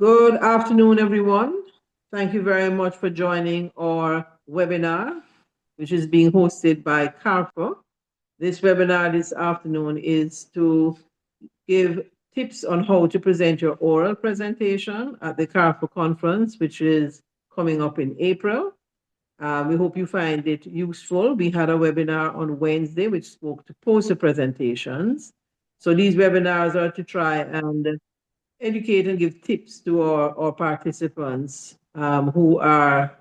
Good afternoon, everyone. Thank you very much for joining our webinar, which is being hosted by CARFA. This webinar this afternoon is to give tips on how to present your oral presentation at the CARFA conference, which is coming up in April. We hope you find it useful. We had a webinar on Wednesday, which spoke to poster presentations. So these webinars are to try and educate and give tips to our participants who are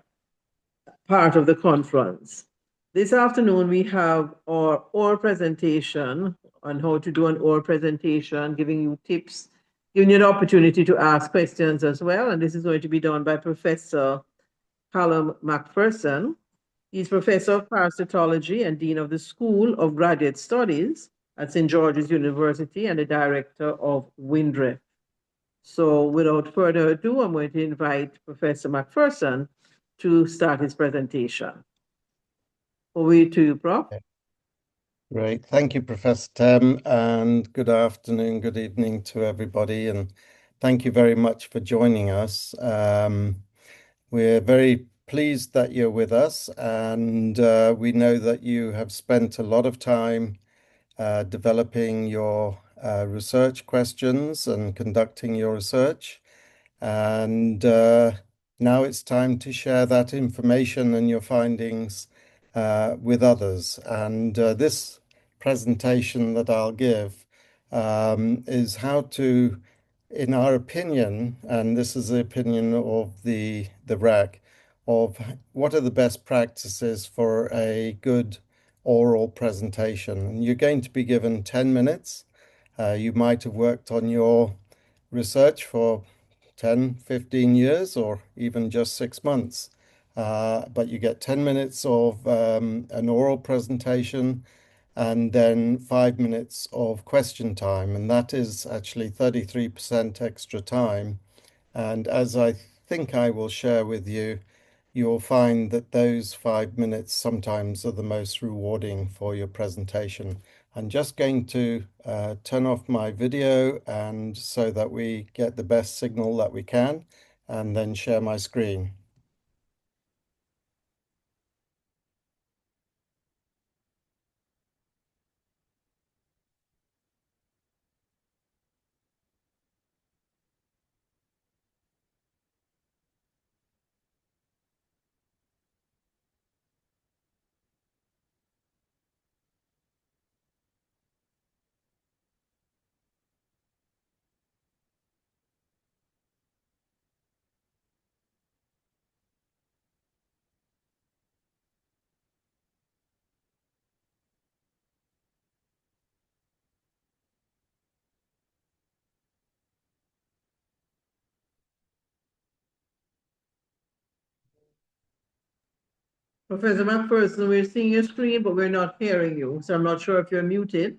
part of the conference. This afternoon, we have our oral presentation on how to do an oral presentation, giving you tips, giving you the opportunity to ask questions as well. And this is going to be done by Professor Callum McPherson. He's Professor of Parasitology and Dean of the School of Graduate Studies at St. George's University and the Director of WINDREF. So without further ado, I'm going to invite Professor McPherson to start his presentation. Over to you, Prof. Great. Thank you, Professor Tem, and good afternoon, good evening to everybody, and thank you very much for joining us. We're very pleased that you're with us, and we know that you have spent a lot of time developing your research questions and conducting your research. And now it's time to share that information and your findings with others. And this presentation that I'll give is how to, in our opinion, and this is the opinion of the RAC, of what are the best practices for a good oral presentation. And you're going to be given 10 minutes. You might have worked on your research for 10, 15 years, or even just 6 months. But you get 10 minutes of an oral presentation and then 5 minutes of question time. And that is actually 33% extra time. And as I think I will share with you, you'll find that those 5 minutes sometimes are the most rewarding for your presentation. I'm just going to turn off my video and so that we get the best signal that we can, and then share my screen. Professor McPherson, we're seeing your screen, but we're not hearing you. So I'm not sure if you're muted.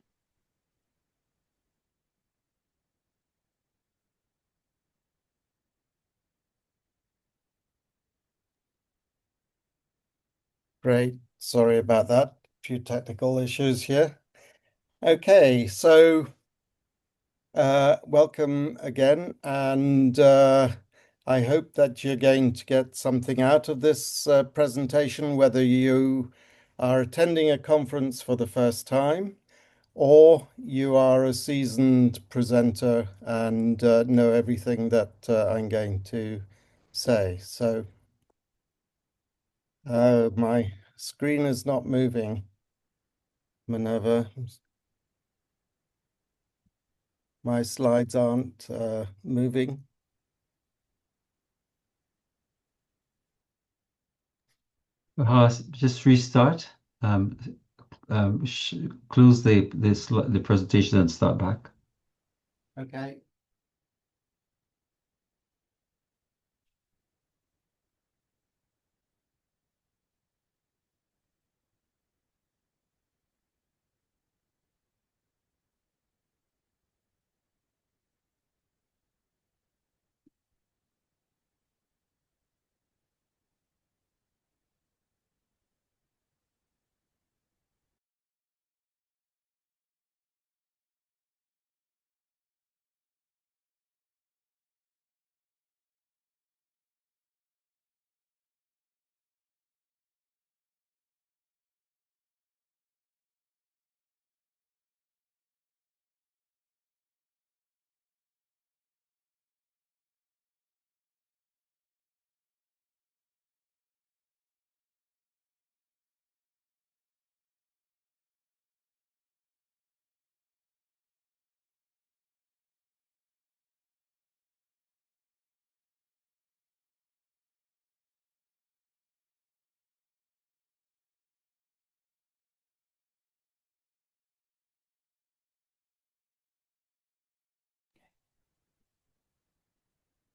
Great. Sorry about that. A few technical issues here. Okay, so welcome again, and I hope that you're going to get something out of this presentation, whether you are attending a conference for the first time or you are a seasoned presenter and know everything that I'm going to say. So my screen is not moving, Minerva. My slides aren't moving. Just restart. Close the presentation and start back. Okay.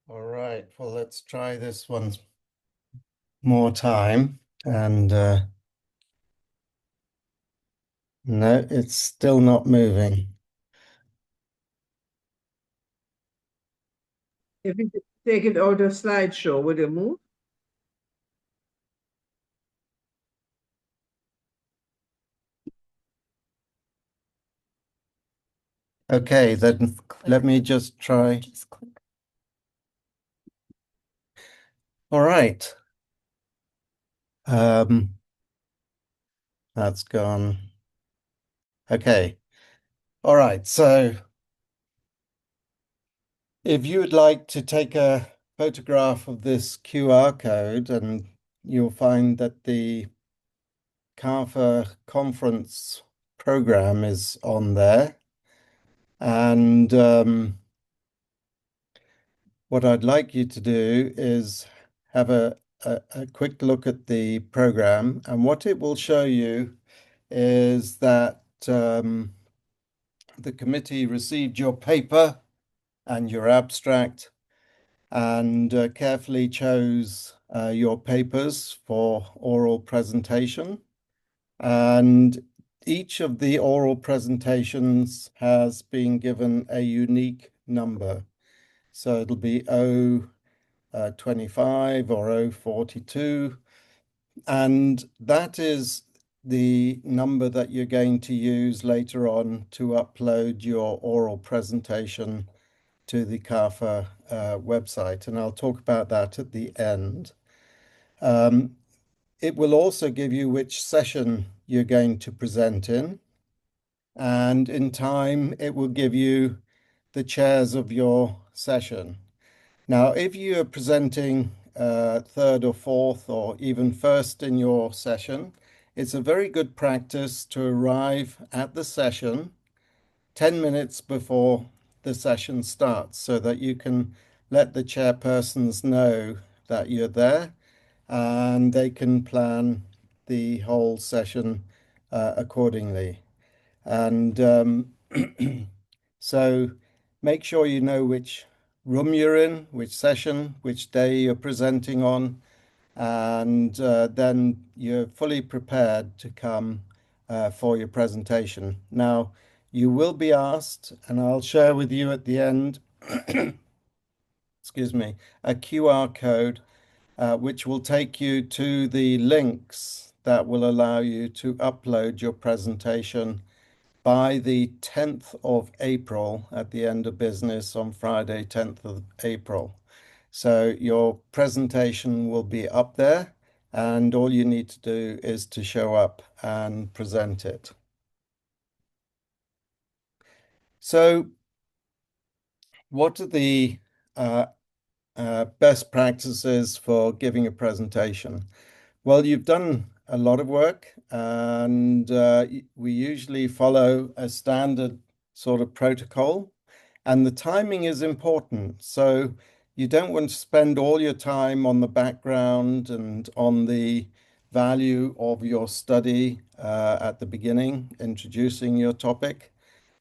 All right, well, let's try this one more time. And no, it's still not moving. If you take it out of slideshow, would it move? Okay, then let me just try. Just click. All right. That's gone. Okay. All right. So if you would like to take a photograph of this QR code, and you'll find that the CARFA conference program is on there. And what I'd like you to do is have a quick look at the program. And what it will show you is that the committee received your paper and your abstract and carefully chose your papers for oral presentation. And each of the oral presentations has been given a unique number. So it'll be O25 or O42. And that is the number that you're going to use later on to upload your oral presentation to the CARFA website. And I'll talk about that at the end. It will also give you which session you're going to present in. And in time, it will give you the chairs of your session. Now, if you are presenting third or fourth or even first in your session, it's a very good practice to arrive at the session 10 minutes before the session starts so that you can let the chairpersons know that you're there and they can plan the whole session accordingly. And so make sure you know which room you're in, which session, which day you're presenting on, and then you're fully prepared to come for your presentation. Now, you will be asked, and I'll share with you at the end, excuse me, a QR code which will take you to the links that will allow you to upload your presentation by the 10th of April at the end of business on Friday, 10th of April. So your presentation will be up there and all you need to do is to show up and present it. So what are the best practices for giving a presentation? Well, you've done a lot of work and we usually follow a standard sort of protocol, and the timing is important. So you don't want to spend all your time on the background and on the value of your study at the beginning, introducing your topic,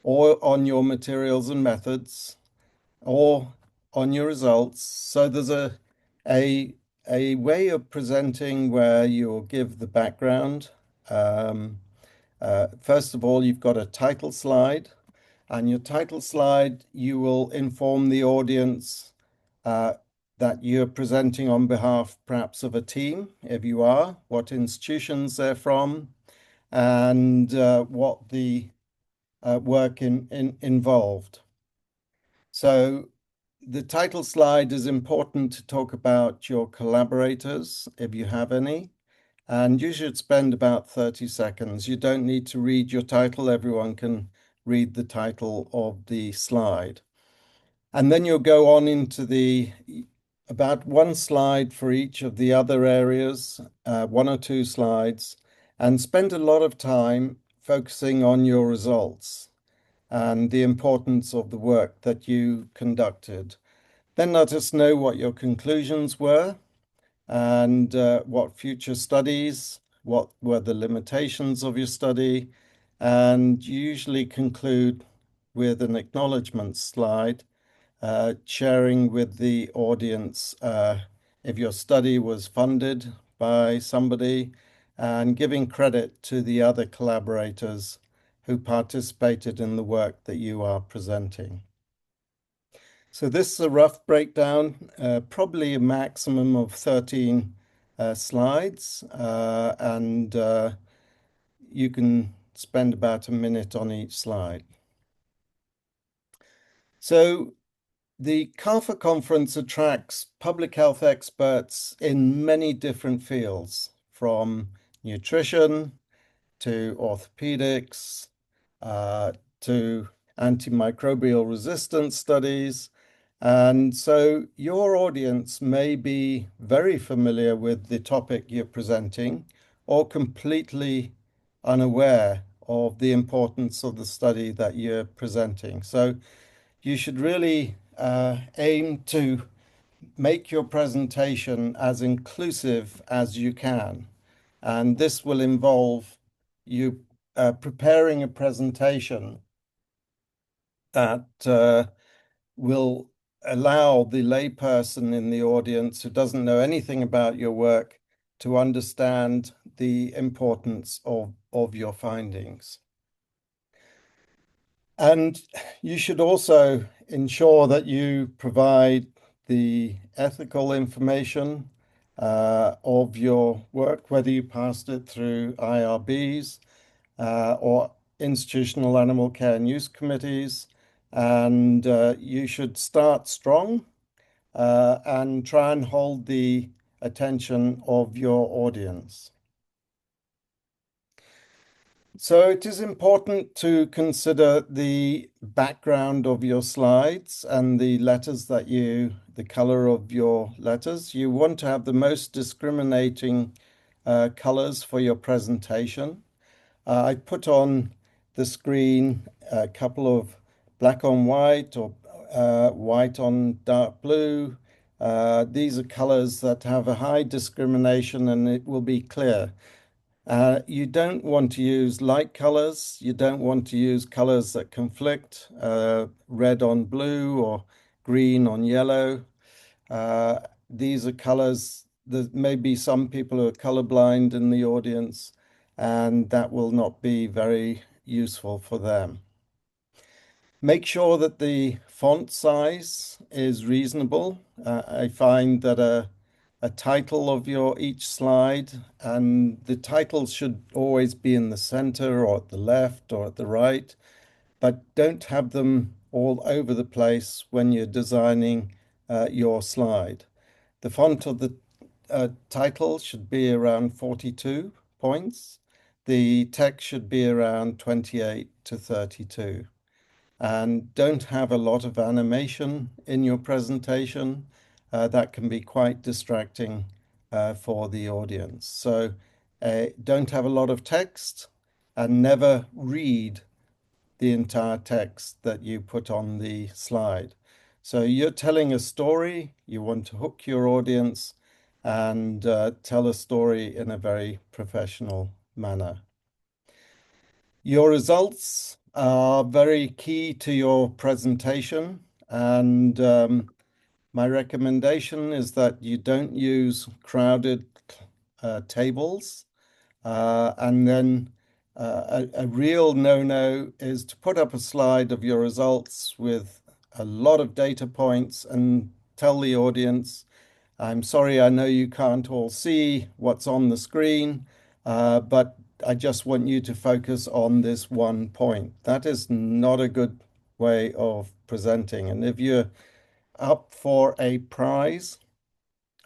or on your materials and methods, or on your results. So there's a way of presenting where you'll give the background. First of all, you've got a title slide, and your title slide, you will inform the audience that you're presenting on behalf perhaps of a team, if you are, what institutions they're from, and what the work involved. So the title slide is important to talk about your collaborators, if you have any, and you should spend about 30 seconds. You don't need to read your title. Everyone can read the title of the slide. And then you'll go on into about one slide for each of the other areas, one or two slides, and spend a lot of time focusing on your results and the importance of the work that you conducted. Then let us know what your conclusions were and what future studies, what were the limitations of your study, and you usually conclude with an acknowledgement slide sharing with the audience if your study was funded by somebody, and giving credit to the other collaborators who participated in the work that you are presenting. So this is a rough breakdown, probably a maximum of 13 slides, and you can spend about a minute on each slide. So the CARFA conference attracts public health experts in many different fields, from nutrition to orthopedics to antimicrobial resistance studies. And so your audience may be very familiar with the topic you're presenting or completely unaware of the importance of the study that you're presenting. So you should really aim to make your presentation as inclusive as you can. And this will involve you preparing a presentation that will allow the layperson in the audience who doesn't know anything about your work to understand the importance of your findings. And you should also ensure that you provide the ethical information of your work, whether you passed it through IRBs or institutional animal care and use committees. And you should start strong and try and hold the attention of your audience. So it is important to consider the background of your slides and the letters the color of your letters. You want to have the most discriminating colors for your presentation. I put on the screen a couple of black on white or white on dark blue. These are colors that have a high discrimination and it will be clear. You don't want to use light colors. You don't want to use colors that conflict, red on blue or green on yellow. These are colors that maybe some people who are colorblind in the audience, and that will not be very useful for them. Make sure that the font size is reasonable. I find that a title of each slide, and the titles should always be in the center or at the left or at the right, but don't have them all over the place when you're designing your slide. The font of the title should be around 42 points. The text should be around 28 to 32. And don't have a lot of animation in your presentation. That can be quite distracting for the audience. So don't have a lot of text and never read the entire text that you put on the slide. So you're telling a story, you want to hook your audience and tell a story in a very professional manner. Your results are very key to your presentation, and my recommendation is that you don't use crowded tables. And then a real no-no is to put up a slide of your results with a lot of data points and tell the audience, I'm sorry, I know you can't all see what's on the screen, but I just want you to focus on this one point. That is not a good way of presenting. And if you're up for a prize,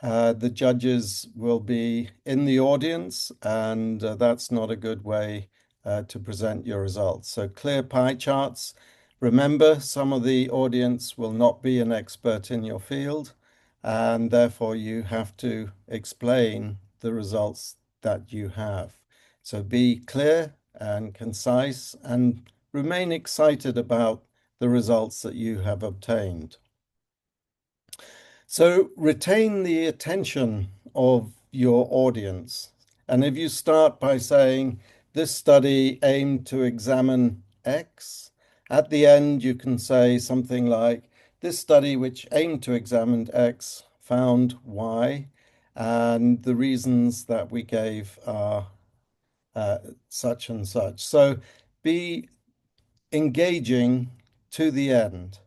the judges will be in the audience, and that's not a good way to present your results. So clear pie charts. Remember, some of the audience will not be an expert in your field, and therefore you have to explain the results that you have. So be clear and concise and remain excited about the results that you have obtained. So retain the attention of your audience. And if you start by saying, this study aimed to examine X, at the end you can say something like, this study, which aimed to examine X, found Y, and the reasons that we gave are such and such. So be engaging to the end.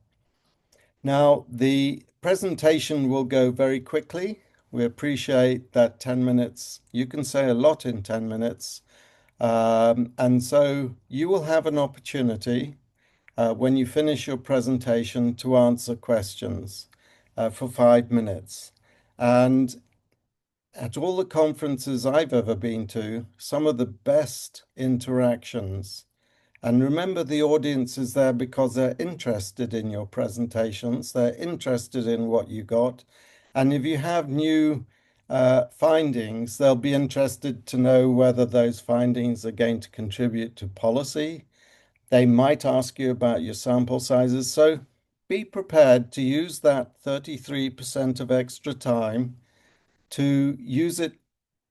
Now, the presentation will go very quickly. We appreciate that 10 minutes, you can say a lot in 10 minutes. And so you will have an opportunity when you finish your presentation to answer questions for 5 minutes. And at all the conferences I've ever been to, some of the best interactions. And remember, the audience is there because they're interested in your presentations. They're interested in what you got. And if you have new findings, they'll be interested to know whether those findings are going to contribute to policy. They might ask you about your sample sizes. So be prepared to use that 33% of extra time to use it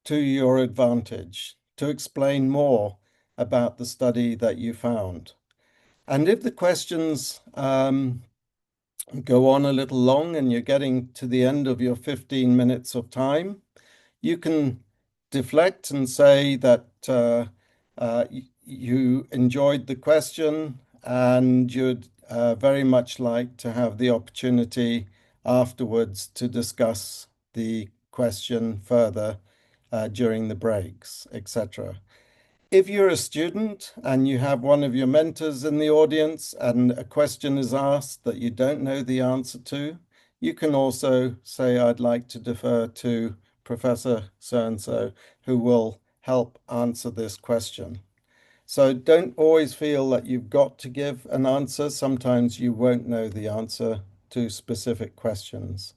to your advantage, to explain more about the study that you found. And if the questions go on a little long and you're getting to the end of your 15 minutes of time, you can deflect and say that you enjoyed the question and you'd very much like to have the opportunity afterwards to discuss the question further during the breaks, etc. If you're a student and you have one of your mentors in the audience and a question is asked that you don't know the answer to, you can also say, I'd like to defer to Professor so-and-so who will help answer this question. So don't always feel that you've got to give an answer. Sometimes you won't know the answer to specific questions.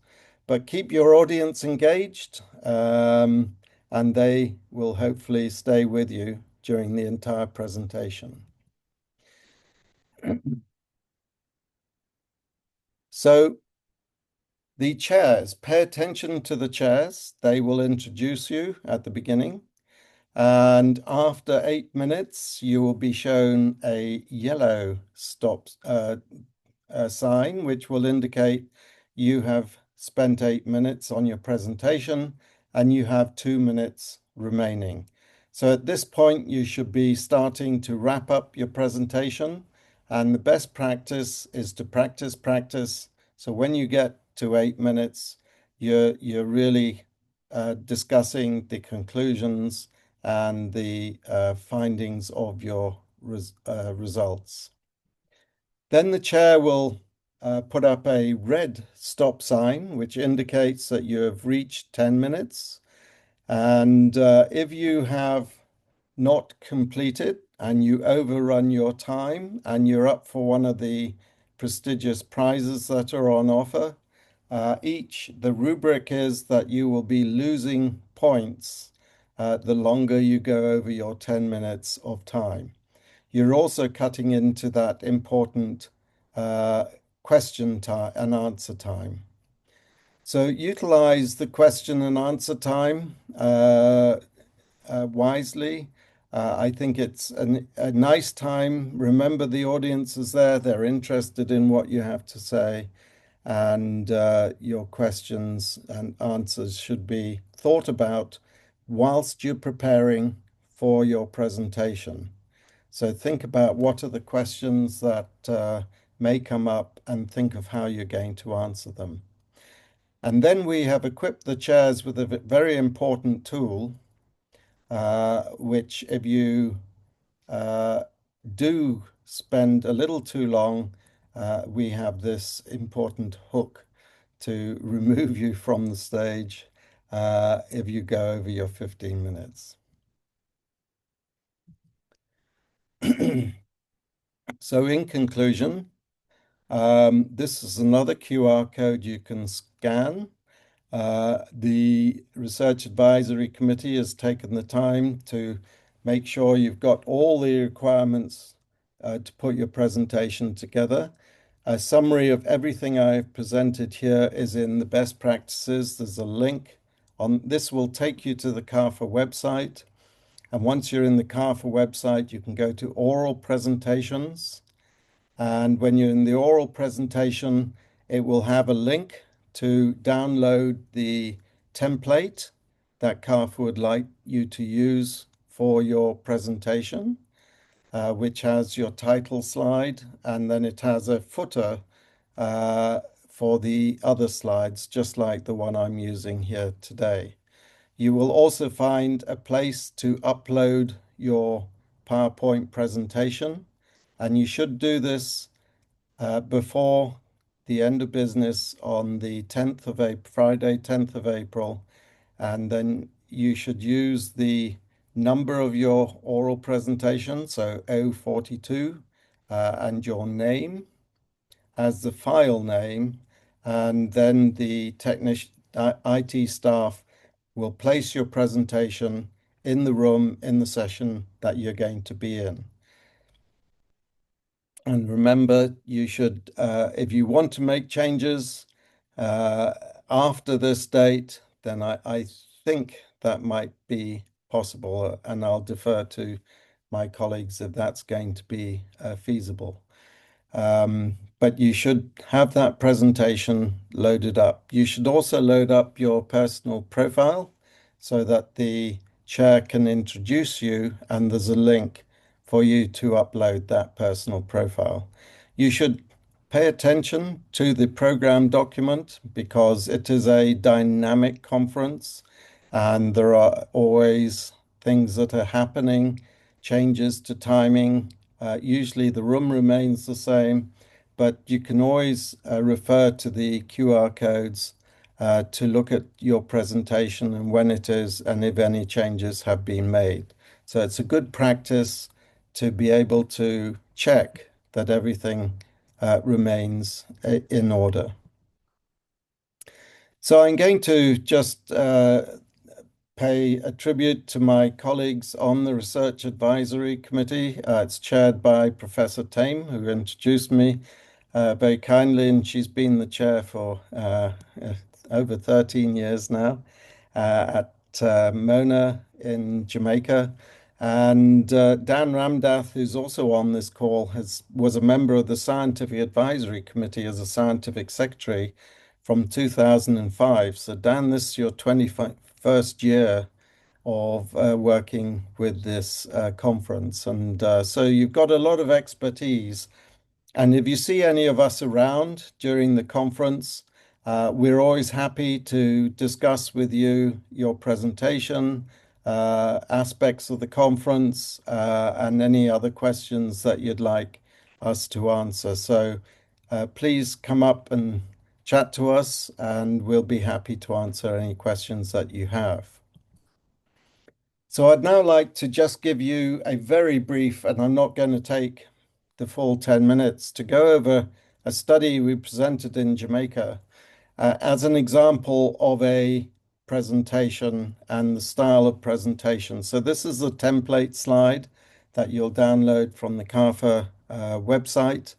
But keep your audience engaged and they will hopefully stay with you during the entire presentation. So the chairs, pay attention to the chairs. They will introduce you at the beginning. And after 8 minutes, you will be shown a yellow stop sign, which will indicate you have spent 8 minutes on your presentation and you have 2 minutes remaining. So at this point, you should be starting to wrap up your presentation. And the best practice is to practice. So when you get to 8 minutes, you're really discussing the conclusions and the findings of your results. Then the chair will put up a red stop sign, which indicates that you have reached 10 minutes. And if you have not completed and you overrun your time and you're up for one of the prestigious prizes that are on offer, the rubric is that you will be losing points the longer you go over your 10 minutes of time. You're also cutting into that important question time and answer time. So utilize the question and answer time wisely. I think it's a nice time. Remember, the audience is there. They're interested in what you have to say. And your questions and answers should be thought about whilst you're preparing for your presentation. So think about what are the questions that may come up and think of how you're going to answer them. And then we have equipped the chairs with a very important tool, which if you do spend a little too long, we have this important hook to remove you from the stage if you go over your 15 minutes. So in conclusion, this is another QR code you can scan. The Research Advisory Committee has taken the time to make sure you've got all the requirements to put your presentation together. A summary of everything I've presented here is in the best practices. There's a link on this will take you to the CARPHA website. And once you're in the CARPHA website, you can go to oral presentations. And when you're in the oral presentation, it will have a link to download the template that CARFA would like you to use for your presentation, which has your title slide, and then it has a footer for the other slides, just like the one I'm using here today. You will also find a place to upload your PowerPoint presentation, and you should do this before the end of business on the 10th of April, Friday, 10th of April, and then you should use the number of your oral presentation, so 042, and your name as the file name, and then the IT staff will place your presentation in the room in the session that you're going to be in. And remember, you should, if you want to make changes after this date, then I think that might be possible, and I'll defer to my colleagues if that's going to be feasible. But you should have that presentation loaded up. You should also load up your personal profile so that the chair can introduce you, and there's a link for you to upload that personal profile. You should pay attention to the program document because it is a dynamic conference and there are always things that are happening, changes to timing. Usually the room remains the same, but you can always refer to the QR codes to look at your presentation and when it is and if any changes have been made. So it's a good practice to be able to check that everything remains in order. So I'm going to just pay a tribute to my colleagues on the Research Advisory Committee. It's chaired by Professor Tame, who introduced me very kindly, and she's been the chair for over 13 years now at Mona in Jamaica. And Dan Ramdath, who's also on this call, was a member of the Scientific Advisory Committee as a scientific secretary from 2005. So Dan, this is your 21st year of working with this conference. And so you've got a lot of expertise. And if you see any of us around during the conference, we're always happy to discuss with you your presentation, aspects of the conference, and any other questions that you'd like us to answer. So please come up and chat to us, and we'll be happy to answer any questions that you have. So I'd now like to just give you a very brief, and I'm not going to take the full 10 minutes, to go over a study we presented in Jamaica as an example of a presentation and the style of presentation. So this is the template slide that you'll download from the CARFA website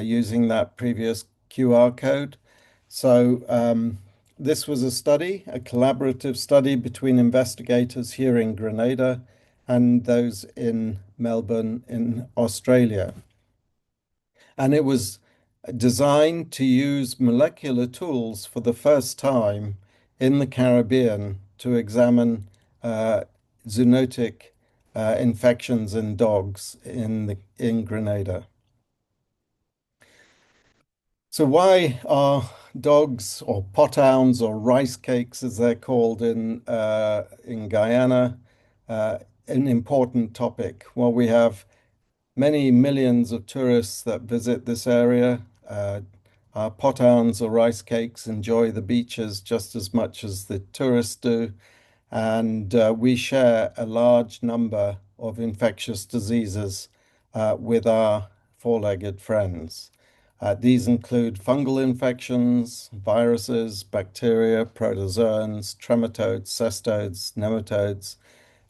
using that previous QR code. So this was a study, a collaborative study between investigators here in Grenada and those in Melbourne in Australia. And it was designed to use molecular tools for the first time in the Caribbean to examine zoonotic infections in dogs in Grenada. So why are dogs, or pothounds, or rice cakes as they're called in Guyana, an important topic? Well, we have many millions of tourists that visit this area. Our pothounds or rice cakes enjoy the beaches just as much as the tourists do. And we share a large number of infectious diseases with our four-legged friends. These include fungal infections, viruses, bacteria, protozoans, trematodes, cestodes, nematodes,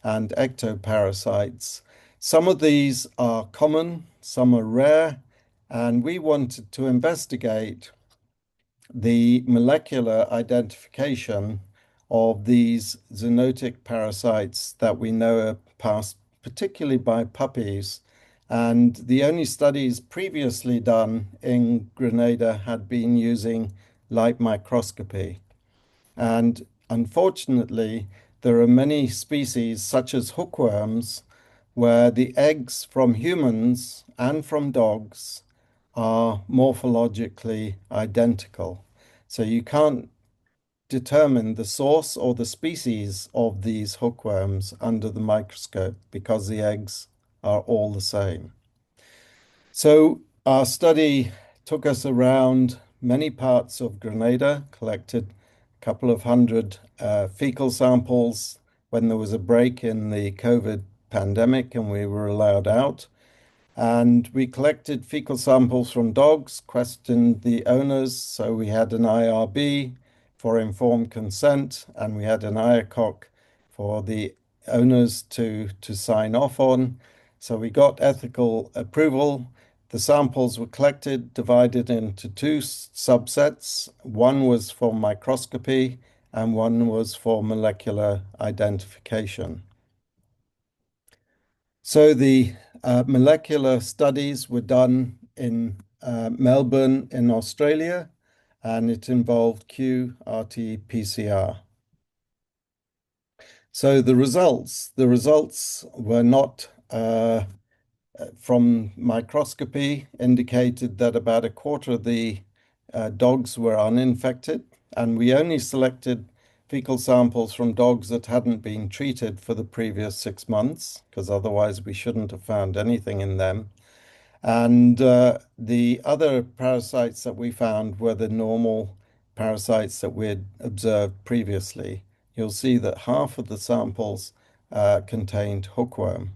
and ectoparasites. Some of these are common, some are rare, and we wanted to investigate the molecular identification of these zoonotic parasites that we know are passed particularly by puppies And the only studies previously done in Grenada had been using light microscopy. And unfortunately, there are many species, such as hookworms, where the eggs from humans and from dogs are morphologically identical. So you can't determine the source or the species of these hookworms under the microscope because the eggs are all the same. So our study took us around many parts of Grenada, collected a couple of hundred fecal samples when there was a break in the COVID pandemic and we were allowed out. And we collected fecal samples from dogs, questioned the owners. So we had an IRB for informed consent, and we had an IACOC for the owners to sign off on. So we got ethical approval. The samples were collected, divided into two subsets. One was for microscopy, and one was for molecular identification. So the molecular studies were done in Melbourne in Australia, and it involved qRT-PCR. So the results were not from microscopy, indicated that about a quarter of the dogs were uninfected, and we only selected fecal samples from dogs that hadn't been treated for the previous 6 months, because otherwise we shouldn't have found anything in them. And the other parasites that we found were the normal parasites that we had observed previously. You'll see that half of the samples contained hookworm.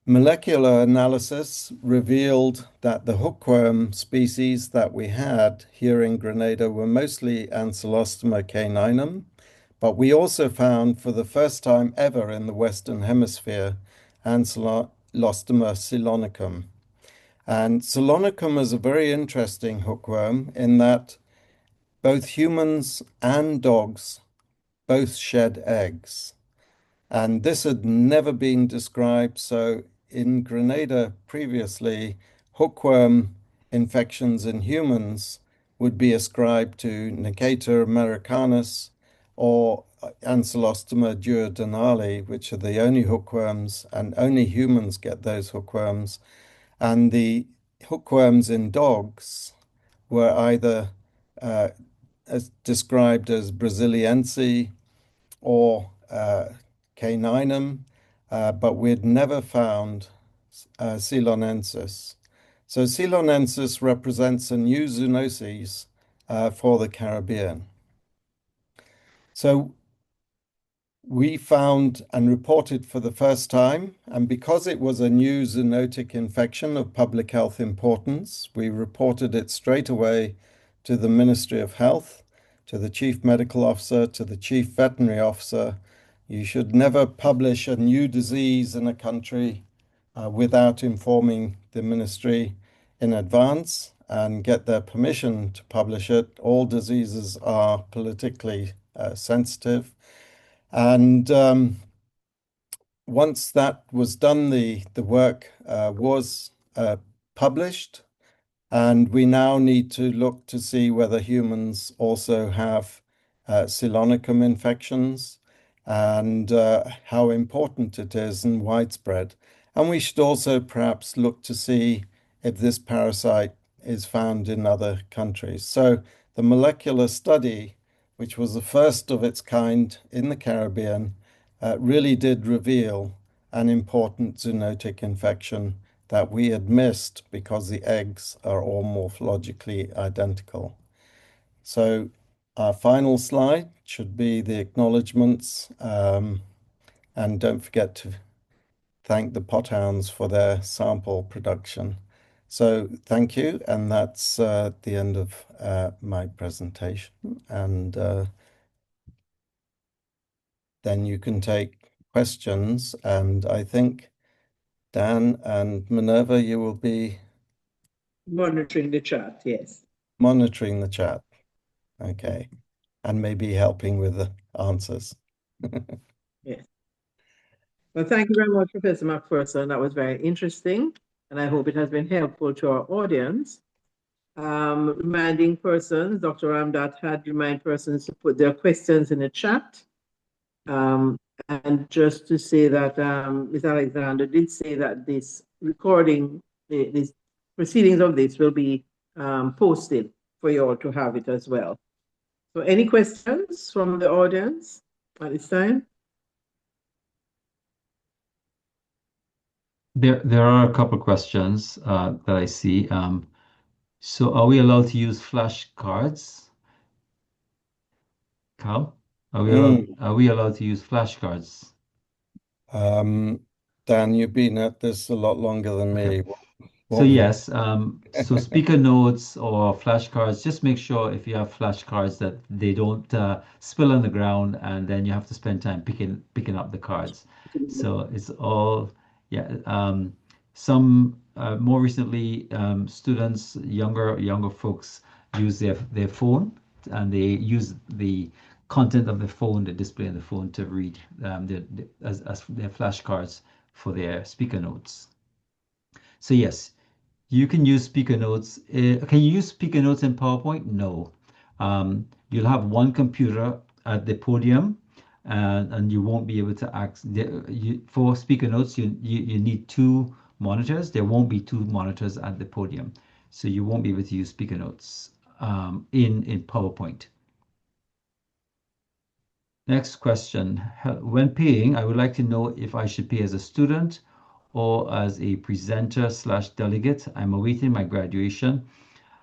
Molecular analysis revealed that the hookworm species that we had here in Grenada were mostly Ancylostoma caninum, but we also found for the first time ever in the Western Hemisphere Ancylostoma ceylonicum. And ceylonicum is a very interesting hookworm in that both humans and dogs both shed eggs. And this had never been described. So in Grenada previously, hookworm infections in humans would be ascribed to Necator americanus or Ancylostoma duodenale, which are the only hookworms, and only humans get those hookworms. And the hookworms in dogs were either described as Braziliense or caninum, but we'd never found Ceylonensis. So Ceylonensis represents a new zoonosis for the Caribbean. So we found and reported for the first time, and because it was a new zoonotic infection of public health importance, we reported it straight away to the Ministry of Health, to the Chief Medical Officer, to the Chief Veterinary Officer. You should never publish a new disease in a country without informing the ministry in advance and get their permission to publish it. All diseases are politically sensitive. And once that was done, the work was published, and we now need to look to see whether humans also have Ceylonicum infections and how important it is and widespread. And we should also perhaps look to see if this parasite is found in other countries. So the molecular study, which was the first of its kind in the Caribbean, really did reveal an important zoonotic infection that we had missed because the eggs are all morphologically identical. So our final slide should be the acknowledgements, and don't forget to thank the pothounds for their sample production. So thank you, and that's the end of my presentation. And then you can take questions, and I think Dan and Minerva, you will be Monitoring the chat, yes. monitoring the chat. Okay. And maybe helping with the answers. Yes. Well, thank you very much, Professor McPherson. That was very interesting, and I hope it has been helpful to our audience. Reminding persons, Dr. Ramdat had remind persons to put their questions in the chat. And just to say that Ms. Alexander did say that this recording, these proceedings of this will be posted for you all to have it as well. So any questions from the audience at this time? There are a couple of questions that I see. So are we allowed to use flashcards? Cal, are we allowed to use flashcards? Dan, you've been at this a lot longer than me. Okay. So yes, so speaker notes or flashcards, just make sure if you have flashcards that they don't spill on the ground and then you have to spend time picking up the cards. So it's all, yeah. Some more recently, students, younger folks use their phone and they use the content of the phone, the display on the phone to read as their flashcards for their speaker notes. So yes, you can use speaker notes. Can you use speaker notes in PowerPoint? No. You'll have one computer at the podium, and you won't be able to access. For speaker notes, you need two monitors. There won't be two monitors at the podium, so you won't be able to use speaker notes in PowerPoint. Next question. When paying, I would like to know if I should pay as a student or as a presenter/delegate. I'm awaiting my graduation.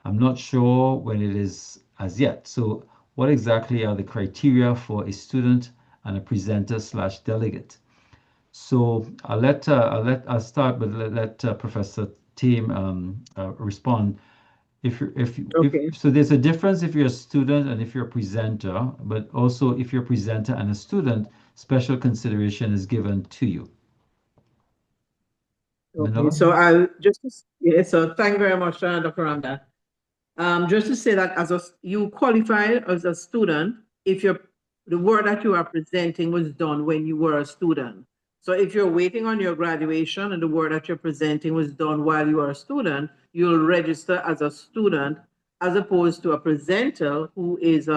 I'm not sure when it is as yet. So what exactly are the criteria for a student and a presenter/delegate? So I'll start, but let Professor Tim respond. Okay. So there's a difference if you're a student and if you're a presenter, but also if you're a presenter and a student, special consideration is given to you. Okay, so I just, yeah, so thank you very much, Dr. Ramdat. Just to say that you qualify as a student if the work that you are presenting was done when you were a student. So if you're waiting on your graduation and the work that you're presenting was done while you are a student, you'll register as a student as opposed to a presenter who is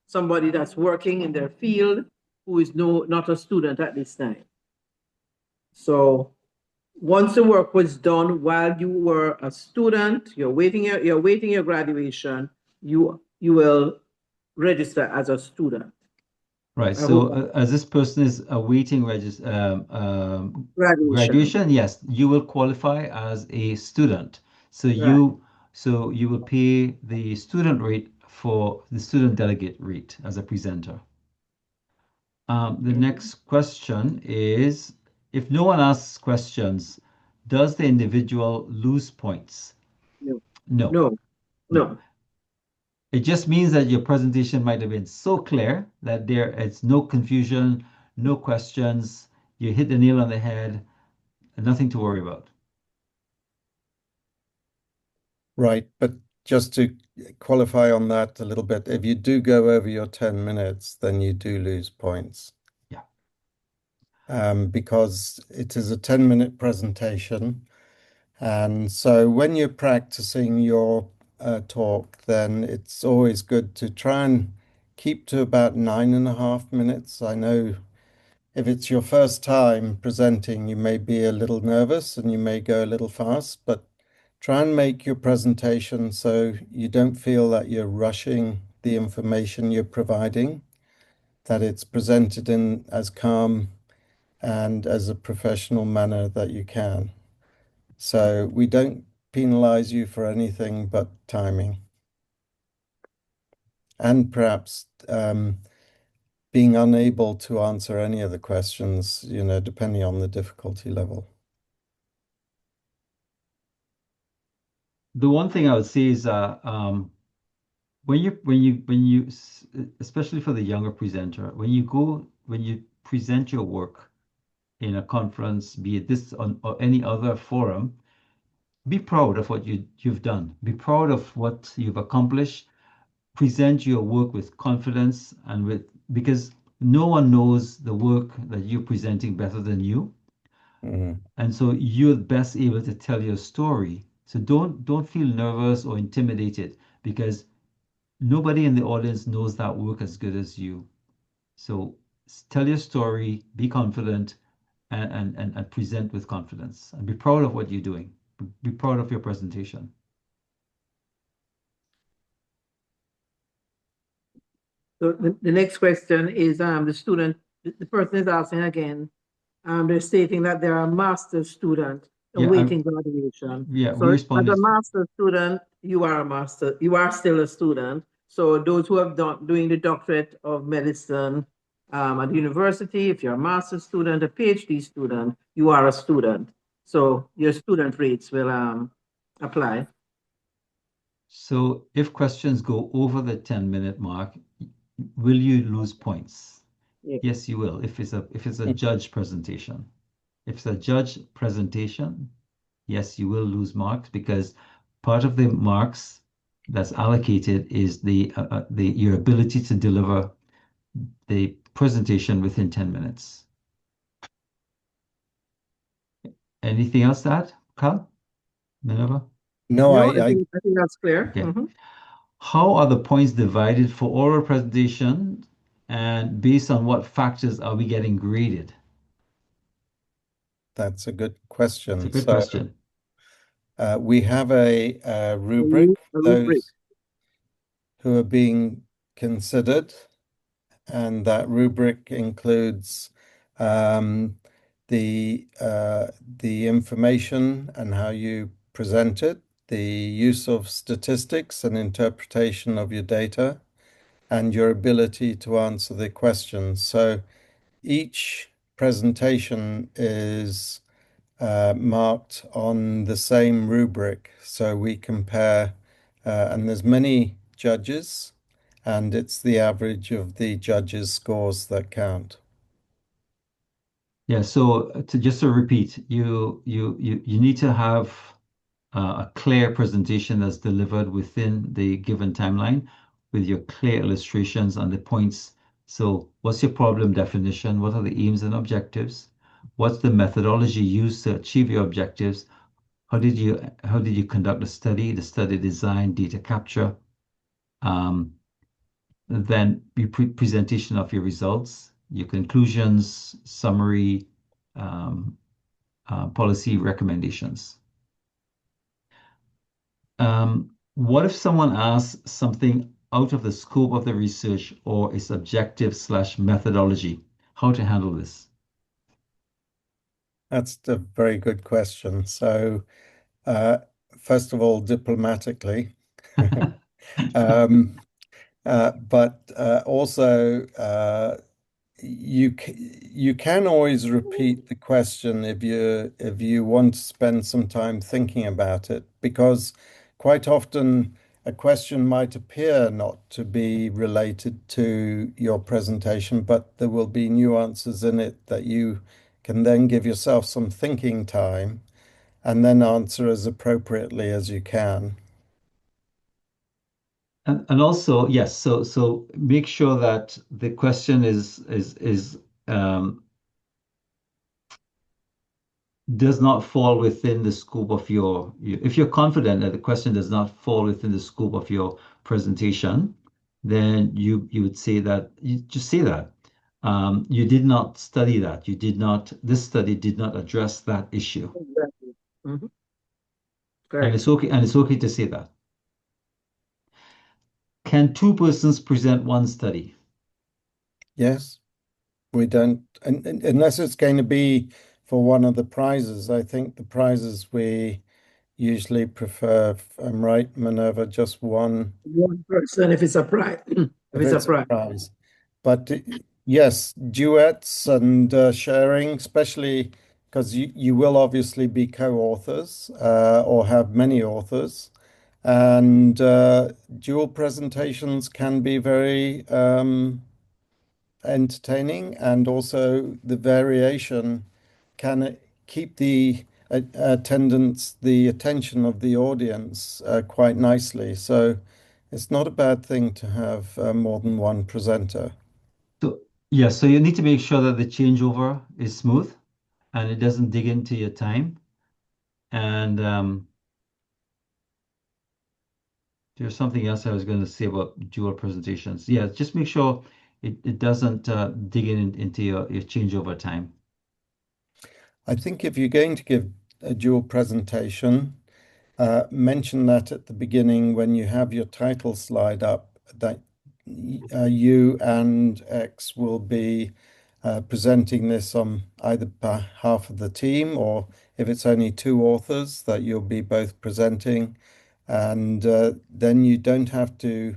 somebody that's working in their field who is not a student at this time. So once the work was done while you were a student, you're waiting your graduation, you will register as a student. Right. So as this person is awaiting graduation, yes, you will qualify as a student. So you will pay the student rate for the student delegate rate as a presenter. The next question is, if no one asks questions, does the individual lose points? No. It just means that your presentation might have been so clear that there is no confusion, no questions, you hit the nail on the head, and nothing to worry about. Right, but just to qualify on that a little bit, if you do go over your 10 minutes, then you do lose points. Yeah. Because it is a 10-minute presentation. And so when you're practicing your talk, then it's always good to try and keep to about 9.5 minutes. I know if it's your first time presenting, you may be a little nervous and you may go a little fast, but try and make your presentation so you don't feel that you're rushing the information you're providing, that it's presented in as calm and as a professional manner that you can. So we don't penalize you for anything but timing. And perhaps being unable to answer any of the questions, depending on the difficulty level. The one thing I would say is when you especially for the younger presenter, when you present your work in a conference, be it this or any other forum, be proud of what you've done. Be proud of what you've accomplished. Present your work with confidence because no one knows the work that you're presenting better than you. Mhm. And so you're best able to tell your story. So don't feel nervous or intimidated because nobody in the audience knows that work as good as you. So tell your story, be confident, and present with confidence, and be proud of what you're doing. Be proud of your presentation. So the next question is the person is asking again. They're stating that they're a master's student Yeah, awaiting graduation. yeah, we So as a responded. master's student, you are a master, you are still a student. So those who have doing the doctorate of medicine at the university, if you're a master's student, a PhD student, you are a student. So your student rates will apply. So if questions go over the 10-minute mark, will you lose points? Yeah. Yes, you will. If it's a judge presentation. If it's a judge presentation, yes, you will lose marks because part of the marks that's allocated is your ability to deliver the presentation within 10 minutes. Anything else to add, Carl? Minerva? No, No, I think that's clear. Okay. Mhm. How are the points divided for oral presentation, and based on what factors are we getting graded? that's a good It's a question. good So question. we have a rubric A for rubric. those who are being considered, and that rubric includes um, the information and how you present it, the use of statistics and interpretation of your data, and your ability to answer the questions. So each presentation is marked on the same rubric. So we compare, and there's many judges, and it's the average of the judges' scores that count. Yeah, so just to repeat, you need to have a clear presentation that's delivered within the given timeline with your clear illustrations and the points. So what's your problem definition? What are the aims and objectives? What's the methodology used to achieve your objectives? How did you conduct the study design, data capture, um, then presentation of your results, your conclusions, summary, um, policy recommendations. What if someone asks something out of the scope of the research or its objective/methodology? How to handle this? That's a very good question. So, uh, first of all, diplomatically, um, but also you can always repeat the question if you want to spend some time thinking about it, because quite often a question might appear not to be related to your presentation, but there will be nuances in it that you can then give yourself some thinking time and then answer as appropriately as you can. And also, yes, so make sure that the question does not fall within the scope of if you're confident that the question does not fall within the scope of your presentation, then you would say that, you just say that. You did not study that. This study did not address that issue. Exactly. Mhm. And Correct. it's okay to say that. Can two persons present one study? Yes, we don't, unless it's going to be for one of the prizes. I think the prizes we usually prefer, if I'm right, Minerva, just one One person if it's a prize. If if it's a it's a prize. prize. But yes, duets and sharing, especially because you will obviously be co-authors or have many authors. And dual presentations can be very entertaining, and also the variation can keep the attendance, the attention of the audience quite nicely. So it's not a bad thing to have more than one presenter. So yeah, so you need to make sure that the changeover is smooth. and it doesn't dig into your time. And there's something else I was going to say about dual presentations. Yeah, just make sure it doesn't dig into your changeover time. I think if you're going to give a dual presentation, mention that at the beginning when you have your title slide up, that you and X will be presenting this on either behalf of the team, or if it's only two authors, that you'll be both presenting. And then you don't have to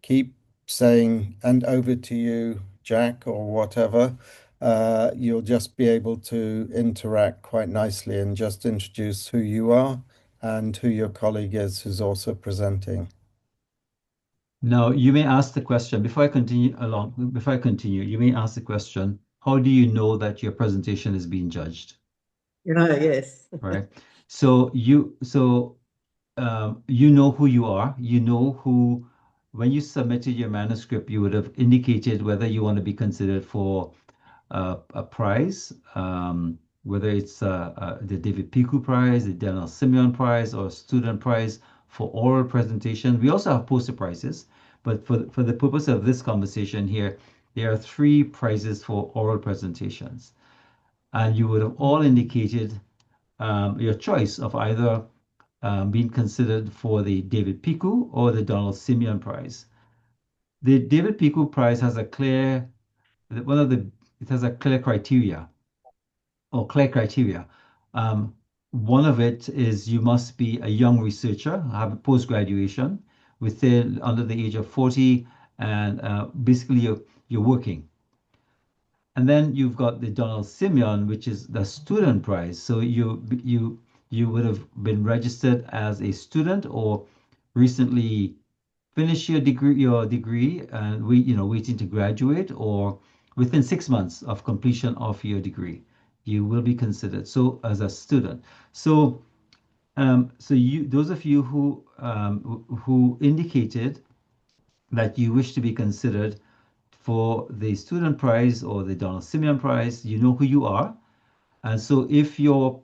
keep saying, and over to you, Jack, or whatever. You'll just be able to interact quite nicely and just introduce who you are and who your colleague is who's also presenting. Now, you may ask the question, before I continue, you may ask the question, how do you know that your presentation is being judged? Yes. Right. So you know who you are. You know who, when you submitted your manuscript, you would have indicated whether you want to be considered for a prize, whether it's the David Piku Prize, the Daniel Simeon Prize, or student prize for oral presentation. We also have poster prizes, but for the purpose of this conversation here, there are 3 prizes for oral presentations. And you would have all indicated your choice of either being considered for the David Piku or the Donald Simeon Prize. The David Piku Prize has a clear, it has a clear criteria or clear criteria. One of it is you must be a young researcher, have a post-graduation within under the age of 40, and basically you're working. And then you've got the Donald Simeon, which is the student prize. So you would have been registered as a student or recently finished your degree and waiting to graduate, or within 6 months of completion of your degree, you will be considered so as a student. So those of you who indicated that you wish to be considered for the student prize or the Donald Simeon Prize, you know who you are. And so if your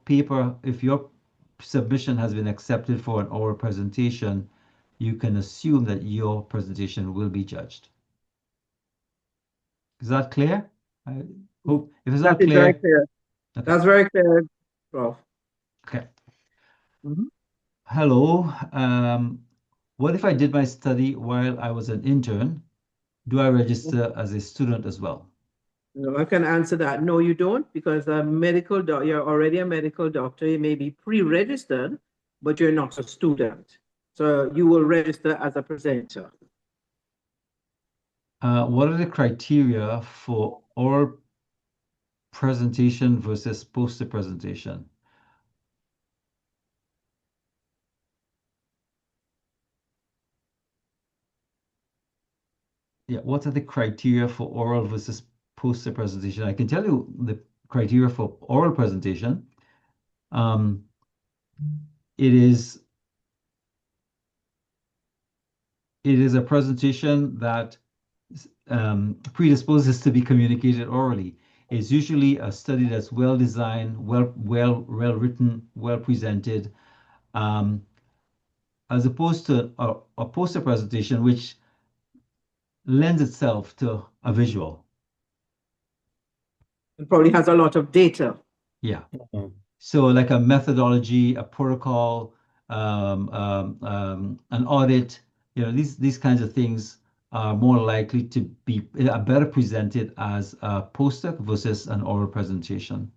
submission has been accepted for an oral presentation, you can assume that your presentation will be judged. Is that clear? I hope. If it's not That is very clear, clear. okay. That's very clear, Prof. Okay. Mhm. Hello. What if I did my study while I was an intern? Do I register as a student as well? No, I can answer that. No, you don't, because you're already a medical doctor. You may be pre-registered, but you're not a student. So you will register as a presenter. What are the criteria for oral presentation versus poster presentation? Yeah, what are the criteria for oral versus poster presentation? I can tell you the criteria for oral presentation. It is a presentation that predisposes to be communicated orally. It's usually a study that's well designed, well written, well presented, as opposed to a poster presentation, which lends itself to a visual. It probably has a lot of data. Yeah. Mhm. So like a methodology, a protocol, an audit, these kinds of things are more likely to be better presented as a poster versus an oral presentation.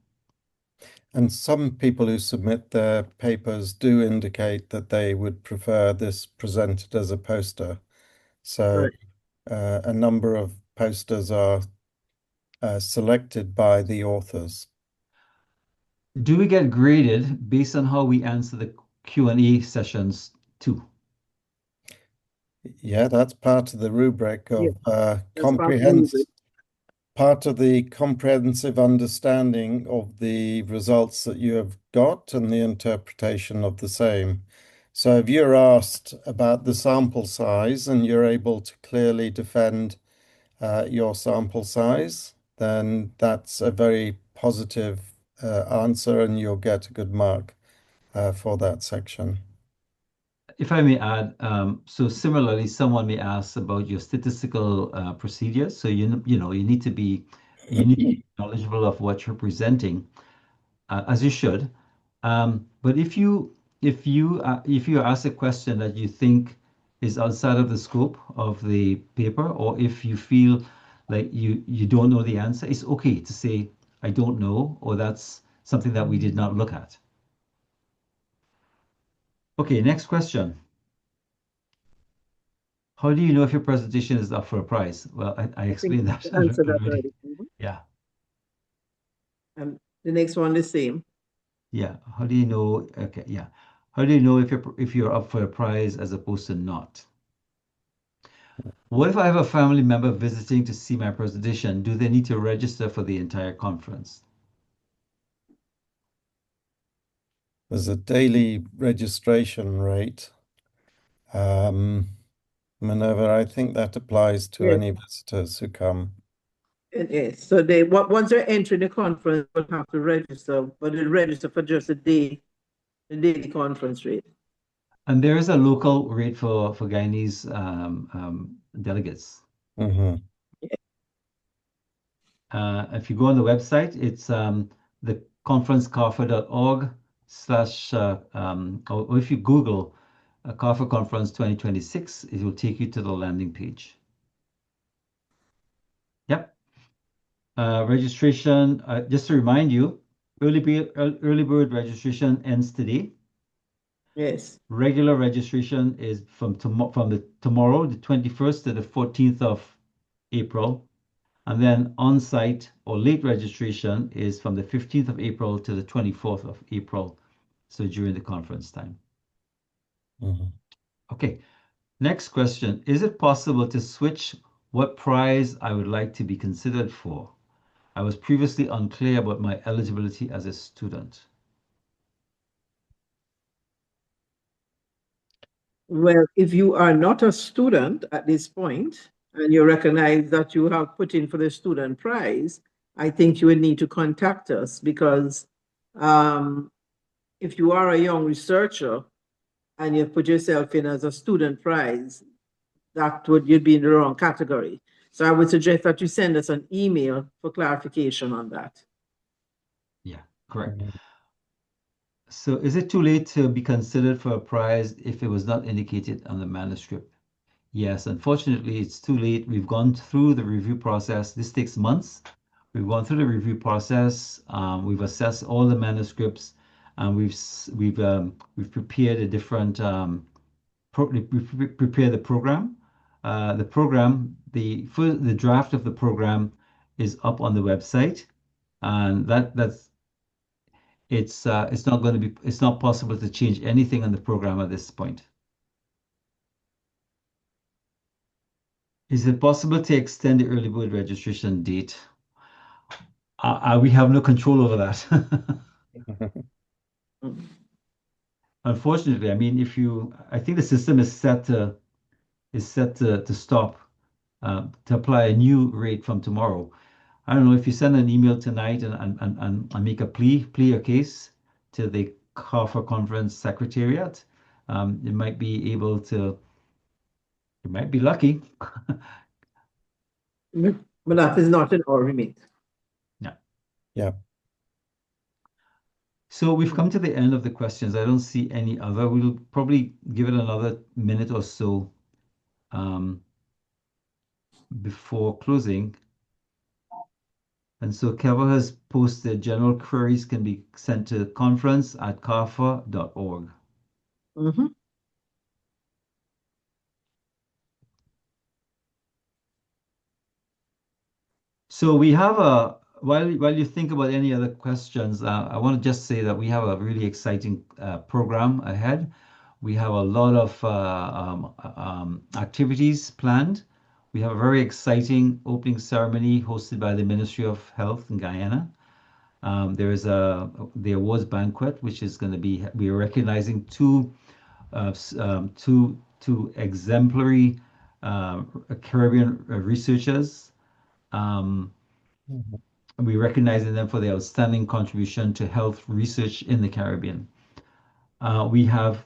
And some people who submit their papers do indicate that they would prefer this presented as a poster. So Right. a number of posters are selected by the authors. Do we get graded based on how we answer the Q&A sessions too? Yeah, that's part of the rubric Yeah, of that's part of the rubric. part of the comprehensive understanding of the results that you have got and the interpretation of the same. So if you're asked about the sample size and you're able to clearly defend your sample size, then that's a very positive answer, and you'll get a good mark for that section. If I may add, so similarly, someone may ask about your statistical procedures. So you need to be knowledgeable of what you're presenting, as you should. But if you ask a question that you think is outside of the scope of the paper, or if you feel like you don't know the answer, it's okay to say I don't know, or that's something that we did not look at. Okay, next question. How do you know if your presentation is up for a prize? Well, I explained that I answered that already. already. Yeah. The next one, the same. Yeah. How do you know? Okay. Yeah. How do you know if you're up for a prize as opposed to not? What if I have a family member visiting to see my presentation? Do they need to register for the entire conference? There's a daily registration rate. Minerva, I think that applies to Yes. any visitors who come. Yes. So once they're entering the conference, they'll have to register, but they'll register for just the daily conference rate. And there is a local rate for Guyanese delegates. Mm-hmm. If you go on the website, it's the conferencecarfa.org / or if you Google CARFA Conference 2026, it will take you to the landing page. Yep. Registration, just to remind you, early bird registration ends today. Yes. Regular registration is from tomorrow, the 21st to the 14th of April. And then on-site or late registration is from the 15th of April to the 24th of April. So during the conference time. Mm-hmm. Okay, next question. Is it possible to switch what prize I would like to be considered for? I was previously unclear about my eligibility as a student. Well, if you are not a student at this point and you recognize that you have put in for the student prize, I think you would need to contact us because if you are a young researcher and you've put yourself in as a student prize, you'd be in the wrong category. So I would suggest that you send us an email for clarification on that. Yeah, correct. So is it too late to be considered for a prize if it was not indicated on the manuscript? Yes, unfortunately, it's too late. We've gone through the review process. This takes months. We've gone through the review process. We've assessed all the manuscripts, and we've prepared a different we've prepared the program. The draft of the program is up on the website, and it's not possible to change anything on the program at this point. Is it possible to extend the early bird registration date? We have no control over that. Unfortunately, I mean, I think the system is set to stop to apply a new rate from tomorrow. I don't know if you send an email tonight and make a plea a case to the CARFA conference secretariat, you might be able to. You might be lucky. But that is not in our remit. Yeah. Yeah. So we've come to the end of the questions. I don't see any other. We'll probably give it another minute or so before closing. And so Keva has posted general queries can be sent to conference@carfa.org. Mm-hmm. So we have while you think about any other questions, I want to just say that we have a really exciting program ahead. We have a lot of activities planned. We have a very exciting opening ceremony hosted by the Ministry of Health in Guyana. There is the awards banquet, which is going to be, we are recognizing two exemplary Caribbean researchers. we recognizing them for their outstanding contribution to health research in the Caribbean. We have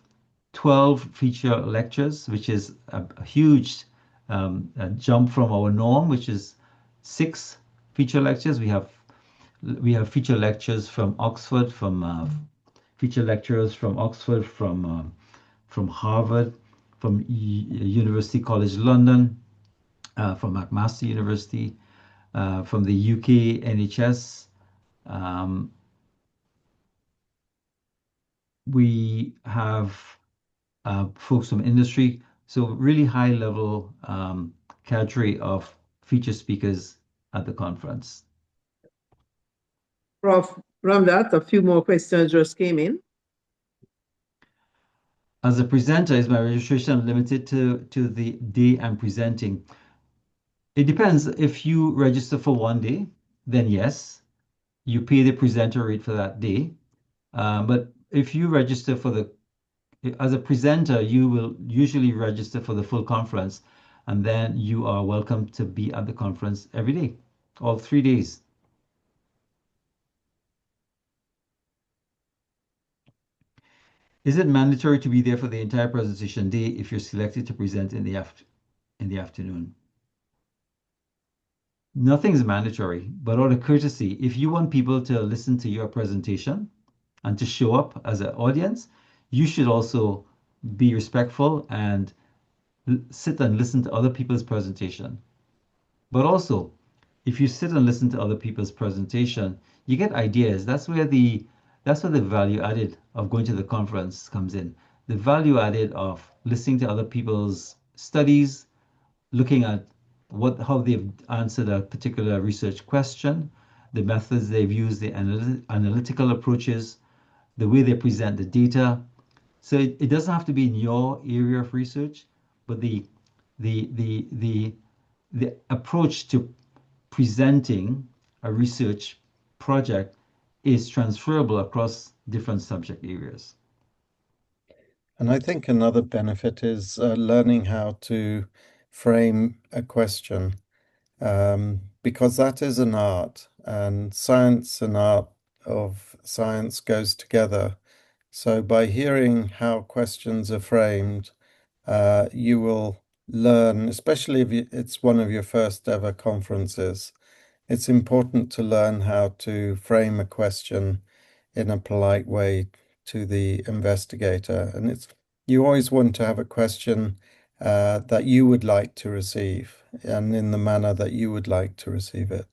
12 feature lectures, which is a huge a jump from our norm, which is 6 feature lectures. We have feature lectures from Oxford, feature lecturers from Oxford, from Harvard, from University College London, from McMaster University, from the UK NHS. We have folks from industry, so really high level cadre of feature speakers at the conference. Prof, from that, a few more questions just came in. As a presenter, is my registration limited to the day I'm presenting? It depends. If you register for one day, then yes, you pay the presenter rate for that day. But if you register as a presenter, you will usually register for the full conference, and then you are welcome to be at the conference every day, all 3 days. Is it mandatory to be there for the entire presentation day if you're selected to present in the afternoon? Nothing's mandatory, but out of courtesy, if you want people to listen to your presentation and to show up as an audience, you should also be respectful and sit and listen to other people's presentation. But also, if you sit and listen to other people's presentation, you get ideas. That's where the value added of going to the conference comes in. The value added of listening to other people's studies, looking at how they've answered a particular research question, the methods they've used, the analytical approaches, the way they present the data. So it doesn't have to be in your area of research, but the approach to presenting a research project is transferable across different subject areas. And I think another benefit is learning how to frame a question, because that is an art, and science and art of science goes together. So by hearing how questions are framed, you will learn, especially if it's one of your first ever conferences, it's important to learn how to frame a question in a polite way to the investigator. And you always want to have a question that you would like to receive and in the manner that you would like to receive it.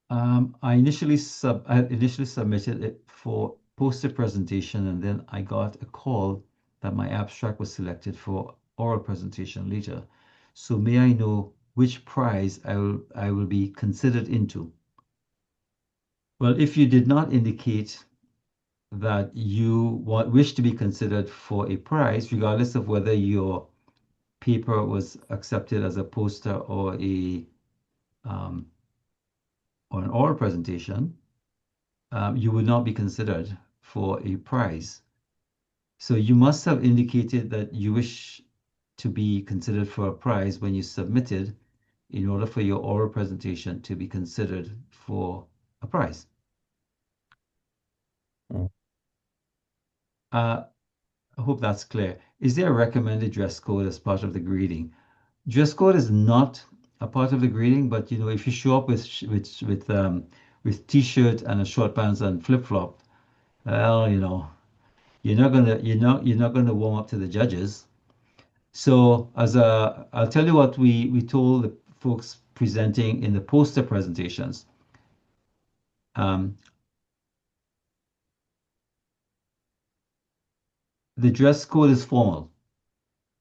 I initially submitted it for poster presentation, and then I got a call that my abstract was selected for oral presentation later. So may I know which prize I will be considered into? Well, if you did not indicate that you wish to be considered for a prize, regardless of whether your paper was accepted as a poster or an oral presentation, you would not be considered for a prize. So you must have indicated that you wish to be considered for a prize when you submitted in order for your oral presentation to be considered for a prize. I hope that's clear. Is there a recommended dress code as part of the grading? Dress code is not a part of the grading, but if you show up with t-shirt and a short pants and flip-flop, well, you're not gonna warm up to the judges. So I'll tell you what we told the folks presenting in the poster presentations. The dress code is formal.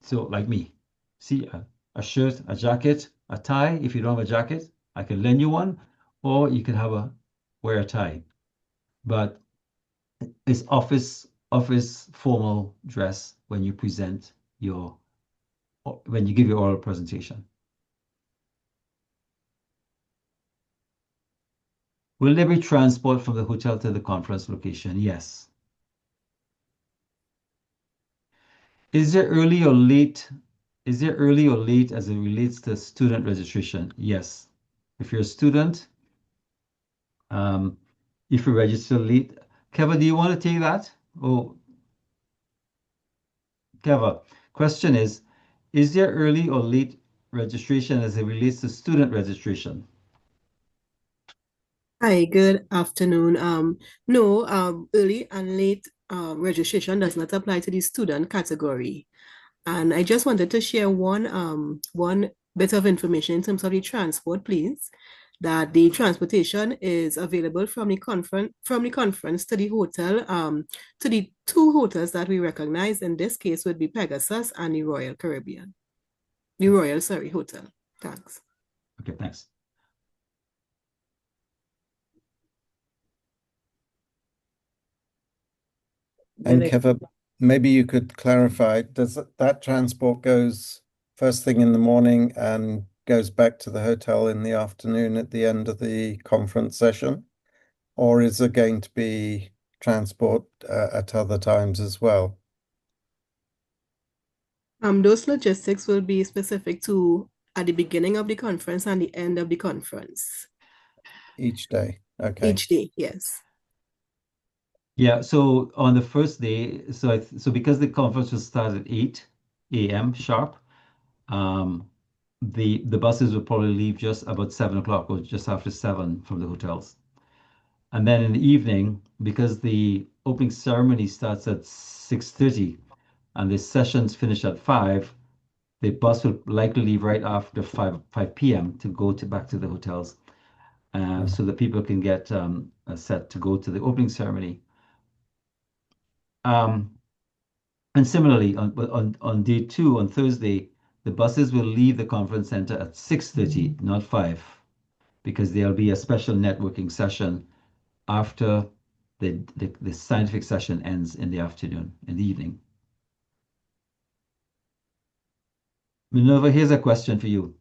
So like me, see a shirt, a jacket, a tie. If you don't have a jacket, I can lend you one, or you can wear a tie. But it's office formal dress when you present when you give your oral presentation. Will there be transport from the hotel to the conference location? Yes. Is there early or late is there early or late as it relates to student registration? Yes. If you're a student, if you register late, Keva, do you want to take that? Oh, Keva, question is there early or late registration as it relates to student registration? Hi, good afternoon. No, early and late registration does not apply to the student category. And I just wanted to share one bit of information in terms of the transport, please. That the transportation is available from the conference to the hotel, to the two hotels that we recognize. In this case would be Pegasus and the Royal Caribbean. The Royal, sorry, Hotel. Thanks. Okay, thanks. And Keva, maybe you could clarify, does that transport goes first thing in the morning and goes back to the hotel in the afternoon at the end of the conference session? Or is there going to be transport at other times as well? Those logistics will be specific to at the beginning of the conference and the end of the conference. Each day, okay. Each day, yes. Yeah, so on the first day, so because the conference will start at 8 a.m. sharp, the buses will probably leave just about 7 o'clock or just after 7 from the hotels. And then in the evening, because the opening ceremony starts at 6:30 and the sessions finish at 5, the bus will likely leave right after 5 p.m. to go back to the hotels, so that people can get set to go to the opening ceremony. And similarly, on day 2, on Thursday, the buses will leave the conference center at 6:30, not 5, because there'll be a special networking session after the scientific session ends in the afternoon, in the evening. Minerva, here's a question for you.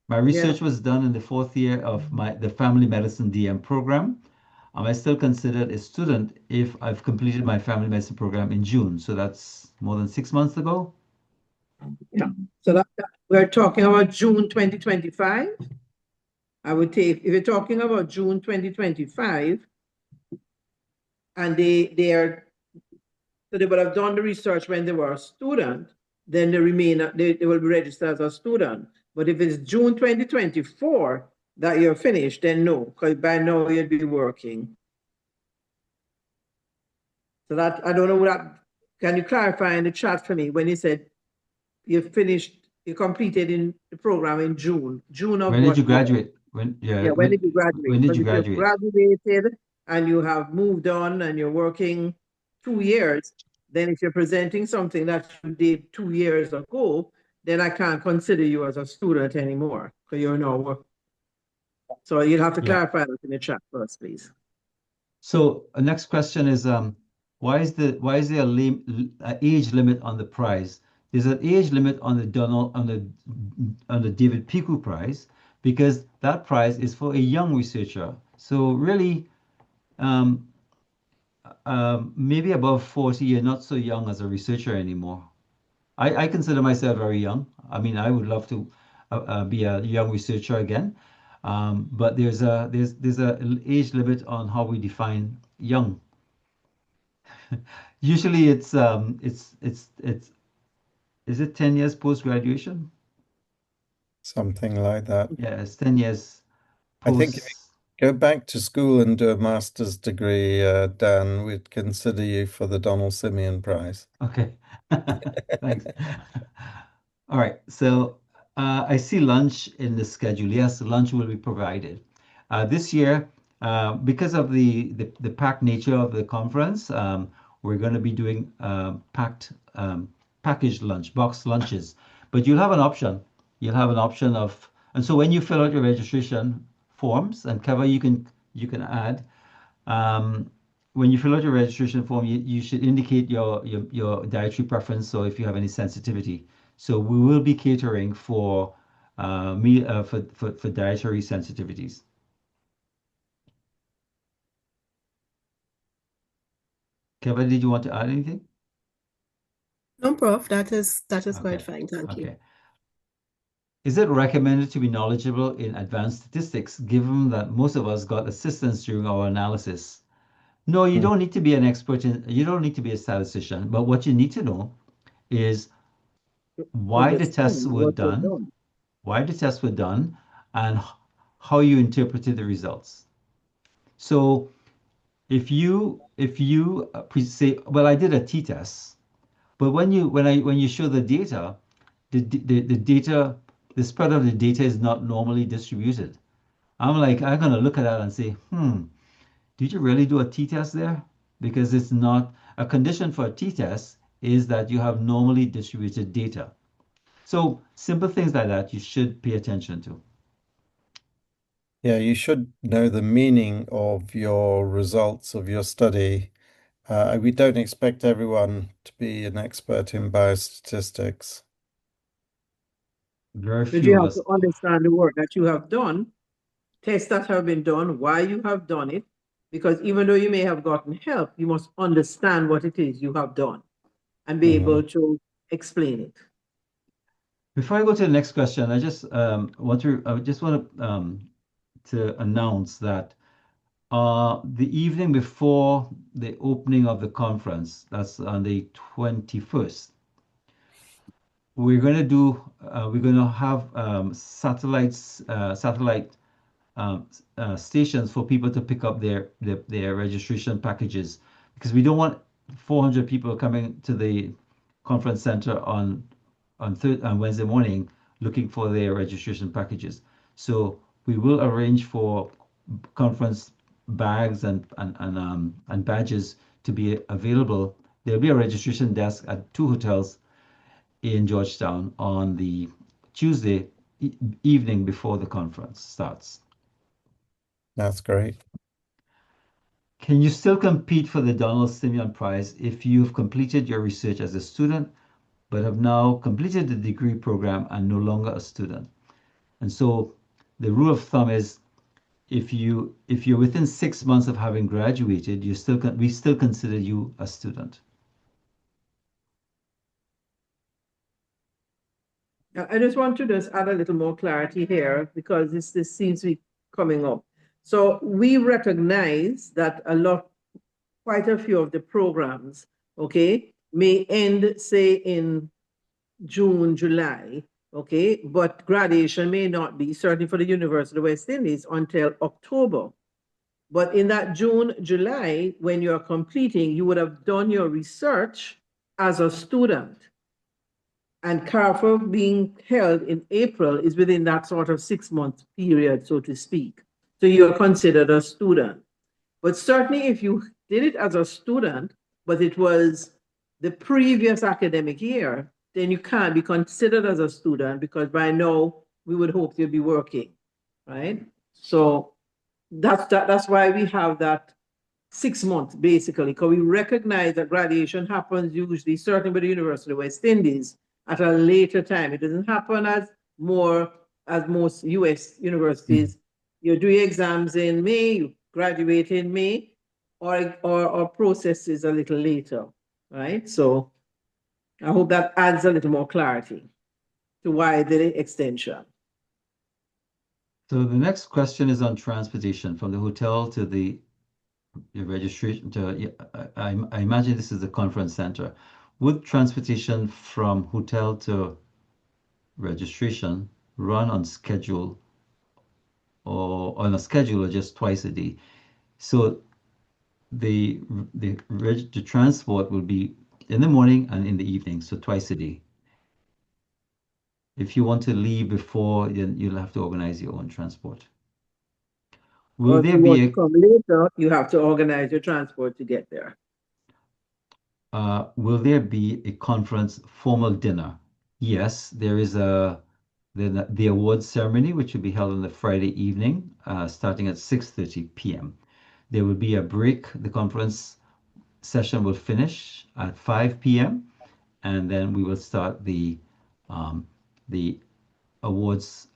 My research was done in the 4th year of the family medicine DM program. Am I still considered a student if I've completed my family medicine program in June? So that's more than 6 months ago. Yeah. So we're talking about June 2025. I would take, if you're talking about June 2025, and so they would have done the research when they were a student, then they will be registered as a student. But if it's June 2024 that you're finished, then no, because by now you'll be working. So that, I don't know what, can you clarify in the chat for me when you said you completed in the program in June of When did what you year? graduate? When did you graduate? When did you Because if you've graduate? graduated and you have moved on and you're working 2 years, then if you're presenting something that you did 2 years ago, then I can't consider you as a student anymore because you're now working. So you'll have to clarify that in the chat first, please. So next question is, why is there a age limit on the prize? There's an age limit on the David Piku prize because that prize is for a young researcher. So really, maybe above 40, you're not so young as a researcher anymore. I consider myself very young. I mean, I would love to be a young researcher again, but there's a age limit on how we define young. Usually, is it 10 years post graduation? Something like that. Yeah, it's 10 years I think post. if you go back to school and do a master's degree, Dan, we'd consider you for the Donald Simeon Prize. Okay, thanks. All right, so I see lunch in the schedule. Yes, lunch will be provided. This year, because of the packed nature of the conference, we're going to be doing packed packaged lunch, boxed lunches. But you'll have an option. You'll have an option of, and so when you fill out your registration forms, and Keva, you can add. When you fill out your registration form, you should indicate your dietary preference. So if you have any sensitivity, so we will be catering for for dietary sensitivities. Kevin, did you want to add anything? No, Prof, that is Okay. quite fine. Thank you. Okay. Is it recommended to be knowledgeable in advanced statistics, given that most of us got assistance during our analysis? No, you Hmm. don't need to be an expert you don't need to be a statistician, but what you need to know is why the tests Understand were what you've done, done. and how you interpreted the results. So if you say, well, I did a t-test, but when you show the data, the data, the spread of the data is not normally distributed. I'm gonna look at that and say, did you really do a t-test there? Because it's not a condition for a t-test is that you have normally distributed data. So simple things like that you should pay attention to. Yeah, you should know the meaning of your results of your study. We don't expect everyone to be an expert in biostatistics. Very But few you of have us. to understand the work that you have done, tests that have been done, why you have done it, because even though you may have gotten help, you must understand what it is you have done and be Mhm. able to explain it. Before I go to the next question, I just want to announce that the evening before the opening of the conference, that's on the 21st, we're going to have satellite stations for people to pick up their registration packages because we don't want 400 people coming to the conference center on Wednesday morning looking for their registration packages. So we will arrange for conference bags and badges to be available. There'll be a registration desk at 2 hotels in Georgetown on the Tuesday evening before the conference starts. That's great. Can you still compete for the Donald Simeon Prize if you've completed your research as a student, but have now completed the degree program and no longer a student? And so the rule of thumb is if you're within 6 months of having graduated, we still consider you a student. I just want to just add a little more clarity here because this seems to be coming up. So we recognize that quite a few of the programs, okay, may end, say, in June, July, okay, but graduation may not be, certainly for the University of West Indies, until October. But in that June, July, when you're completing, you would have done your research as a student. And CARFA being held in April is within that sort of 6 month period, so to speak. So you're considered a student. But certainly if you did it as a student, but it was the previous academic year, then you can't be considered as a student because by now we would hope you'd be working, right? So that's why we have that 6 months basically, because we recognize that graduation happens usually, certainly with the University of West Indies, at a later time. It doesn't happen as most US universities. You do your exams in May, you graduate in May, or process is a little later, right? So I hope that adds a little more clarity to why the extension. So the next question is on transportation from the hotel to the registration to, I imagine this is the conference center. Would transportation from hotel to registration run on schedule or just twice a day? So the transport will be in the morning and in the evening, so twice a day. If you want to leave before, then you'll have to organize your own transport. Or Will if there you want be to come later, you have to organize your transport to get there. will there be a conference formal dinner? Yes, there is the awards ceremony, which will be held on the Friday evening, starting at 6:30 p.m. There will be a break. The conference session will finish at 5 p.m. and then we will start the awards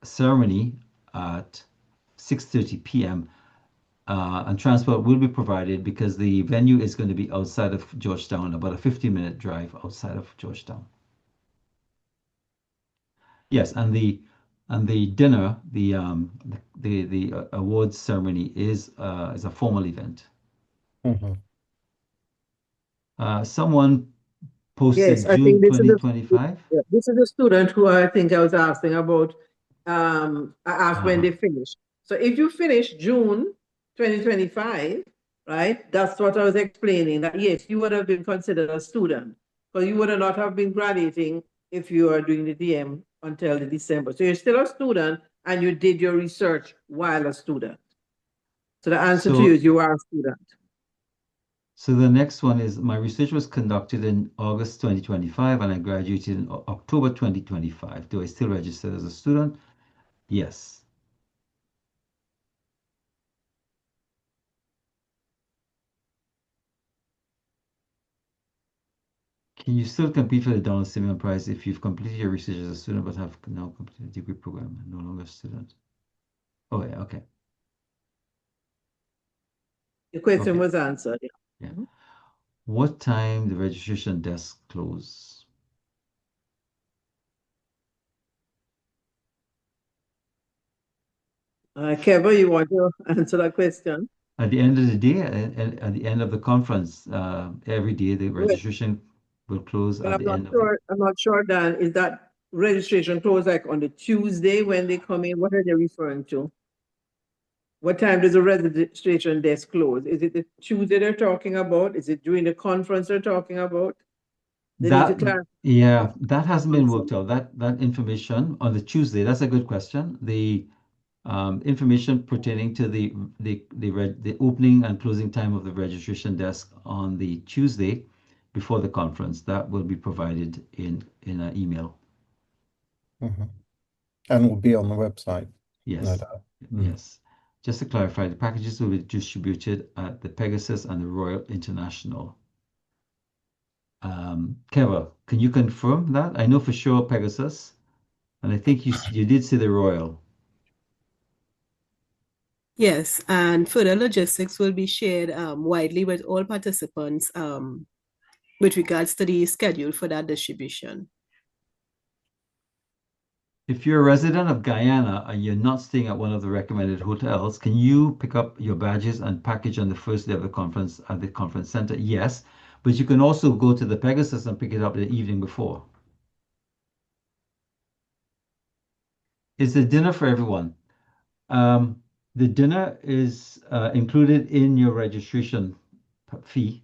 ceremony at 6:30 p.m. And transport will be provided because the venue is going to be outside of Georgetown, about a 15-minute drive outside of Georgetown. Yes, and the dinner, the awards ceremony is a formal event. Mhm. Someone Yes, posted I think June this is a 2025. yeah, this is a student who I think I was asking about. I asked when Uh-huh. they finish. So if you finish June 2025, right? That's what I was explaining. That yes, you would have been considered a student, because you would not have been graduating if you are doing the DM until the December. So you're still a student, and you did your research while a student. So the answer to you So is you are a student. So the next one is my research was conducted in August 2025 and I graduated in October 2025. Do I still register as a student? Yes. Can you still compete for the Donald Simeon Prize if you've completed your research as a student but have now completed a degree program and no longer a student? Oh, yeah, okay. The question Okay. was answered. Yeah. Yeah. What time the registration desk close? Kevin, you want to answer that question? At the end of the day, at the end of the conference, every day the Well, registration will close well, at I'm the not end of the sure. I'm not sure, Dan. Is that registration close like on the Tuesday when they come in? What are they referring to? What time does the registration desk close? Is it the Tuesday they're talking about? Is it during the conference they're talking about? They need to That, clarify. yeah, that hasn't been Answer. worked out. That information on the Tuesday, that's a good question. The information pertaining to the opening and closing time of the registration desk on the Tuesday before the conference, that will be provided in an email. Mhm. And will be on the website, no Yes, doubt. yes. Just to clarify, the packages will be distributed at the Pegasus and the Royal International. Keva, can you confirm that? I know for sure Pegasus, and I think you did say the Royal. Yes, and further logistics will be shared widely with all participants with regards to the schedule for that distribution. If you're a resident of Guyana and you're not staying at one of the recommended hotels, can you pick up your badges and package on the first day of the conference at the conference center? Yes, but you can also go to the Pegasus and pick it up the evening before. Is the dinner for everyone? The dinner is included in your registration fee,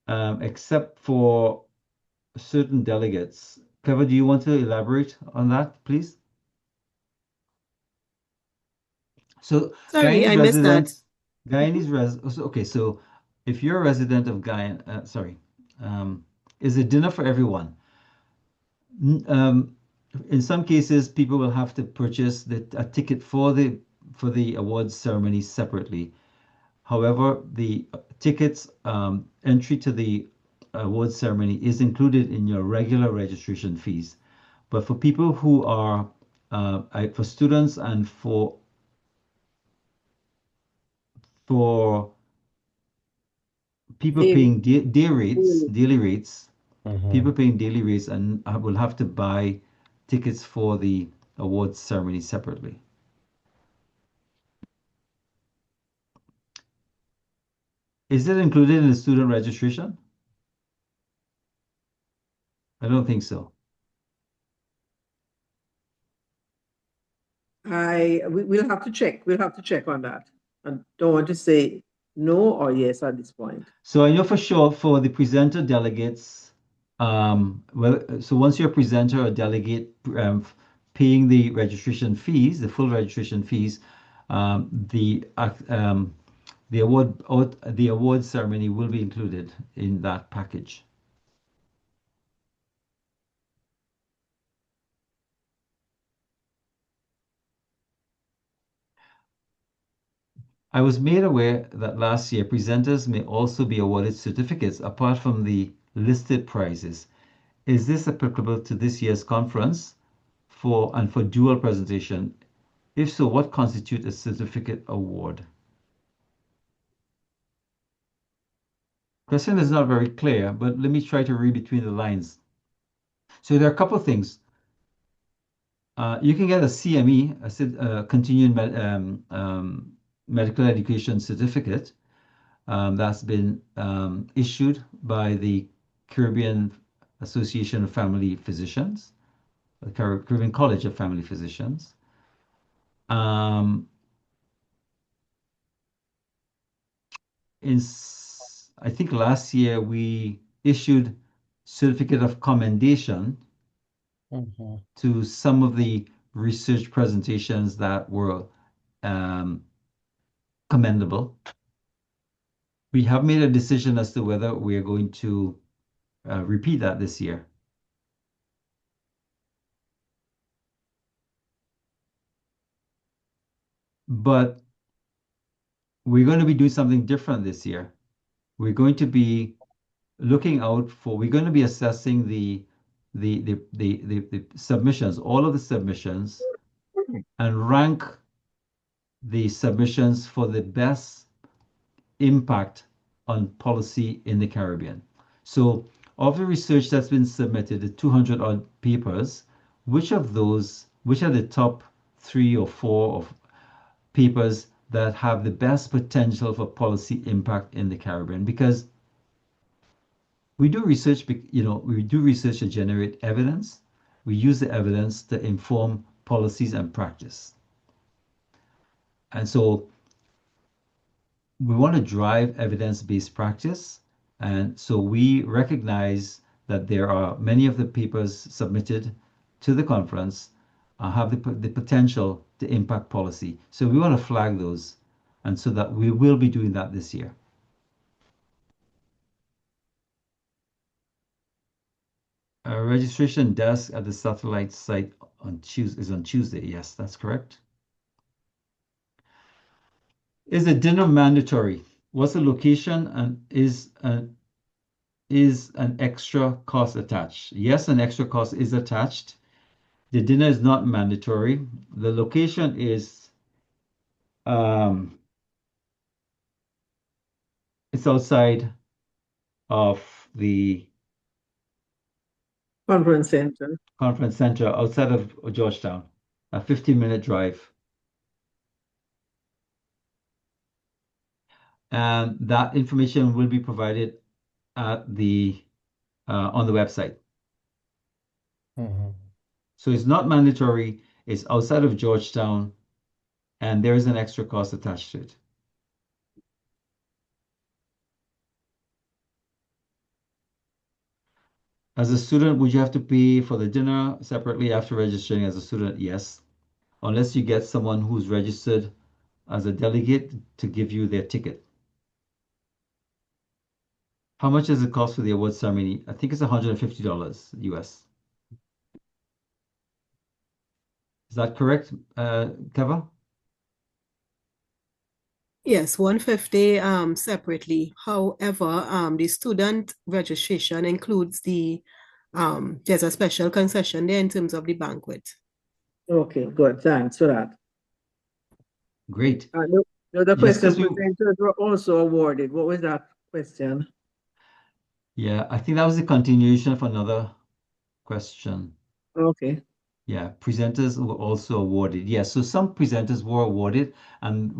except for certain delegates. Kevin, do you want to elaborate on that, please? So Sorry, Guyanese I missed that. residents, okay, so if you're a resident of Guyana, is a dinner for everyone? In some cases, people will have to purchase a ticket for the awards ceremony separately. However, the tickets entry to the awards ceremony is included in your regular registration fees. But for people who are for students and for people Daily. paying daily rates, people Mhm. paying daily rates and will have to buy tickets for the awards ceremony separately. Is it included in the student registration? I don't think so. We'll have to check. We'll have to check on that. I don't want to say no or yes at this point. So I know for sure for the presenter delegates, so once you're a presenter or delegate paying the registration fees, the full registration fees, um, the uh, um, the award ceremony will be included in that package. I was made aware that last year presenters may also be awarded certificates apart from the listed prizes. Is this applicable to this year's conference for dual presentation? If so, what constitutes a certificate award? Question is not very clear, but let me try to read between the lines. So there are a couple of things. You can get a CME, a continuing medical education certificate that's been issued by the Caribbean Association of Family Physicians, the Caribbean College of Family Physicians. I think last year we issued certificate of commendation to some of the research presentations that were commendable. We have made a decision as to whether we are going to repeat that this year. But we're going to be doing something different this year. We're going to be looking out for, we're going to be assessing the submissions, all of the submissions, and rank the submissions for the best impact on policy in the Caribbean. So of the research that's been submitted, the 200 odd papers, which are the top 3 or 4 of papers that have the best potential for policy impact in the Caribbean? Because we do research, we do research to generate evidence. We use the evidence to inform policies and practice. And so we want to drive evidence-based practice. And so we recognize that there are many of the papers submitted to the conference have the potential to impact policy. So we want to flag those, and so that we will be doing that this year. A registration desk at the satellite site is on Tuesday. Yes, that's correct. Is a dinner mandatory? What's the location, and is an extra cost attached? Yes, an extra cost is attached. The dinner is not mandatory. The location is it's outside of the Conference center. Conference center, outside of Georgetown, a 15-minute drive. And that information will be provided at on the website. So it's not mandatory, it's outside of Georgetown, and there is an extra cost attached to it. As a student, would you have to pay for the dinner separately after registering as a student? Yes, unless you get someone who's registered as a delegate to give you their ticket. How much does it cost for the award ceremony? I think it's $150 US. Is that correct, Keva? Yes, $150 separately. However, the student registration includes there's a special concession there in terms of the banquet. Okay, good. Thanks for that. Great. The other Yes, question, 'cause we- presenters were also awarded. What was that question? Yeah, I think that was a continuation of another question. Okay. Yeah, presenters were also awarded. Yes, so some presenters were awarded, and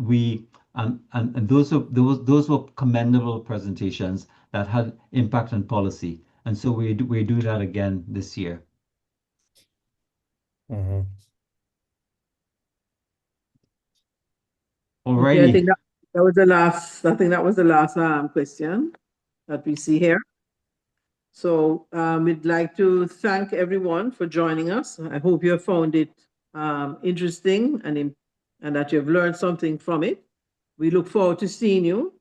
those were commendable presentations that had impact on policy. And so we're doing that again this year. Mhm. Okay, I Alrighty. think that was the last. I think that was the last question that we see here. So we'd like to thank everyone for joining us. I hope you have found it interesting and that you've learned something from it. We look forward to seeing you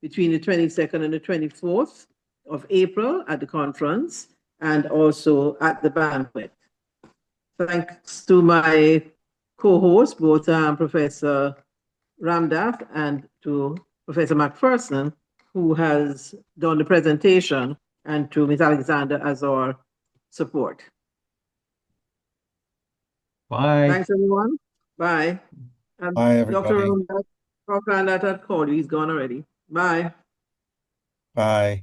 between the 22nd and the 24th of April at the conference and also at the banquet. Thanks to my co-hosts, both Professor Ramdass and to Professor McPherson, who has done the presentation, and to Ms. Alexander as our support. Bye. Thanks, everyone. Bye. Bye, everybody. Dr. Ramdass had called you. He's gone already. Bye. Bye.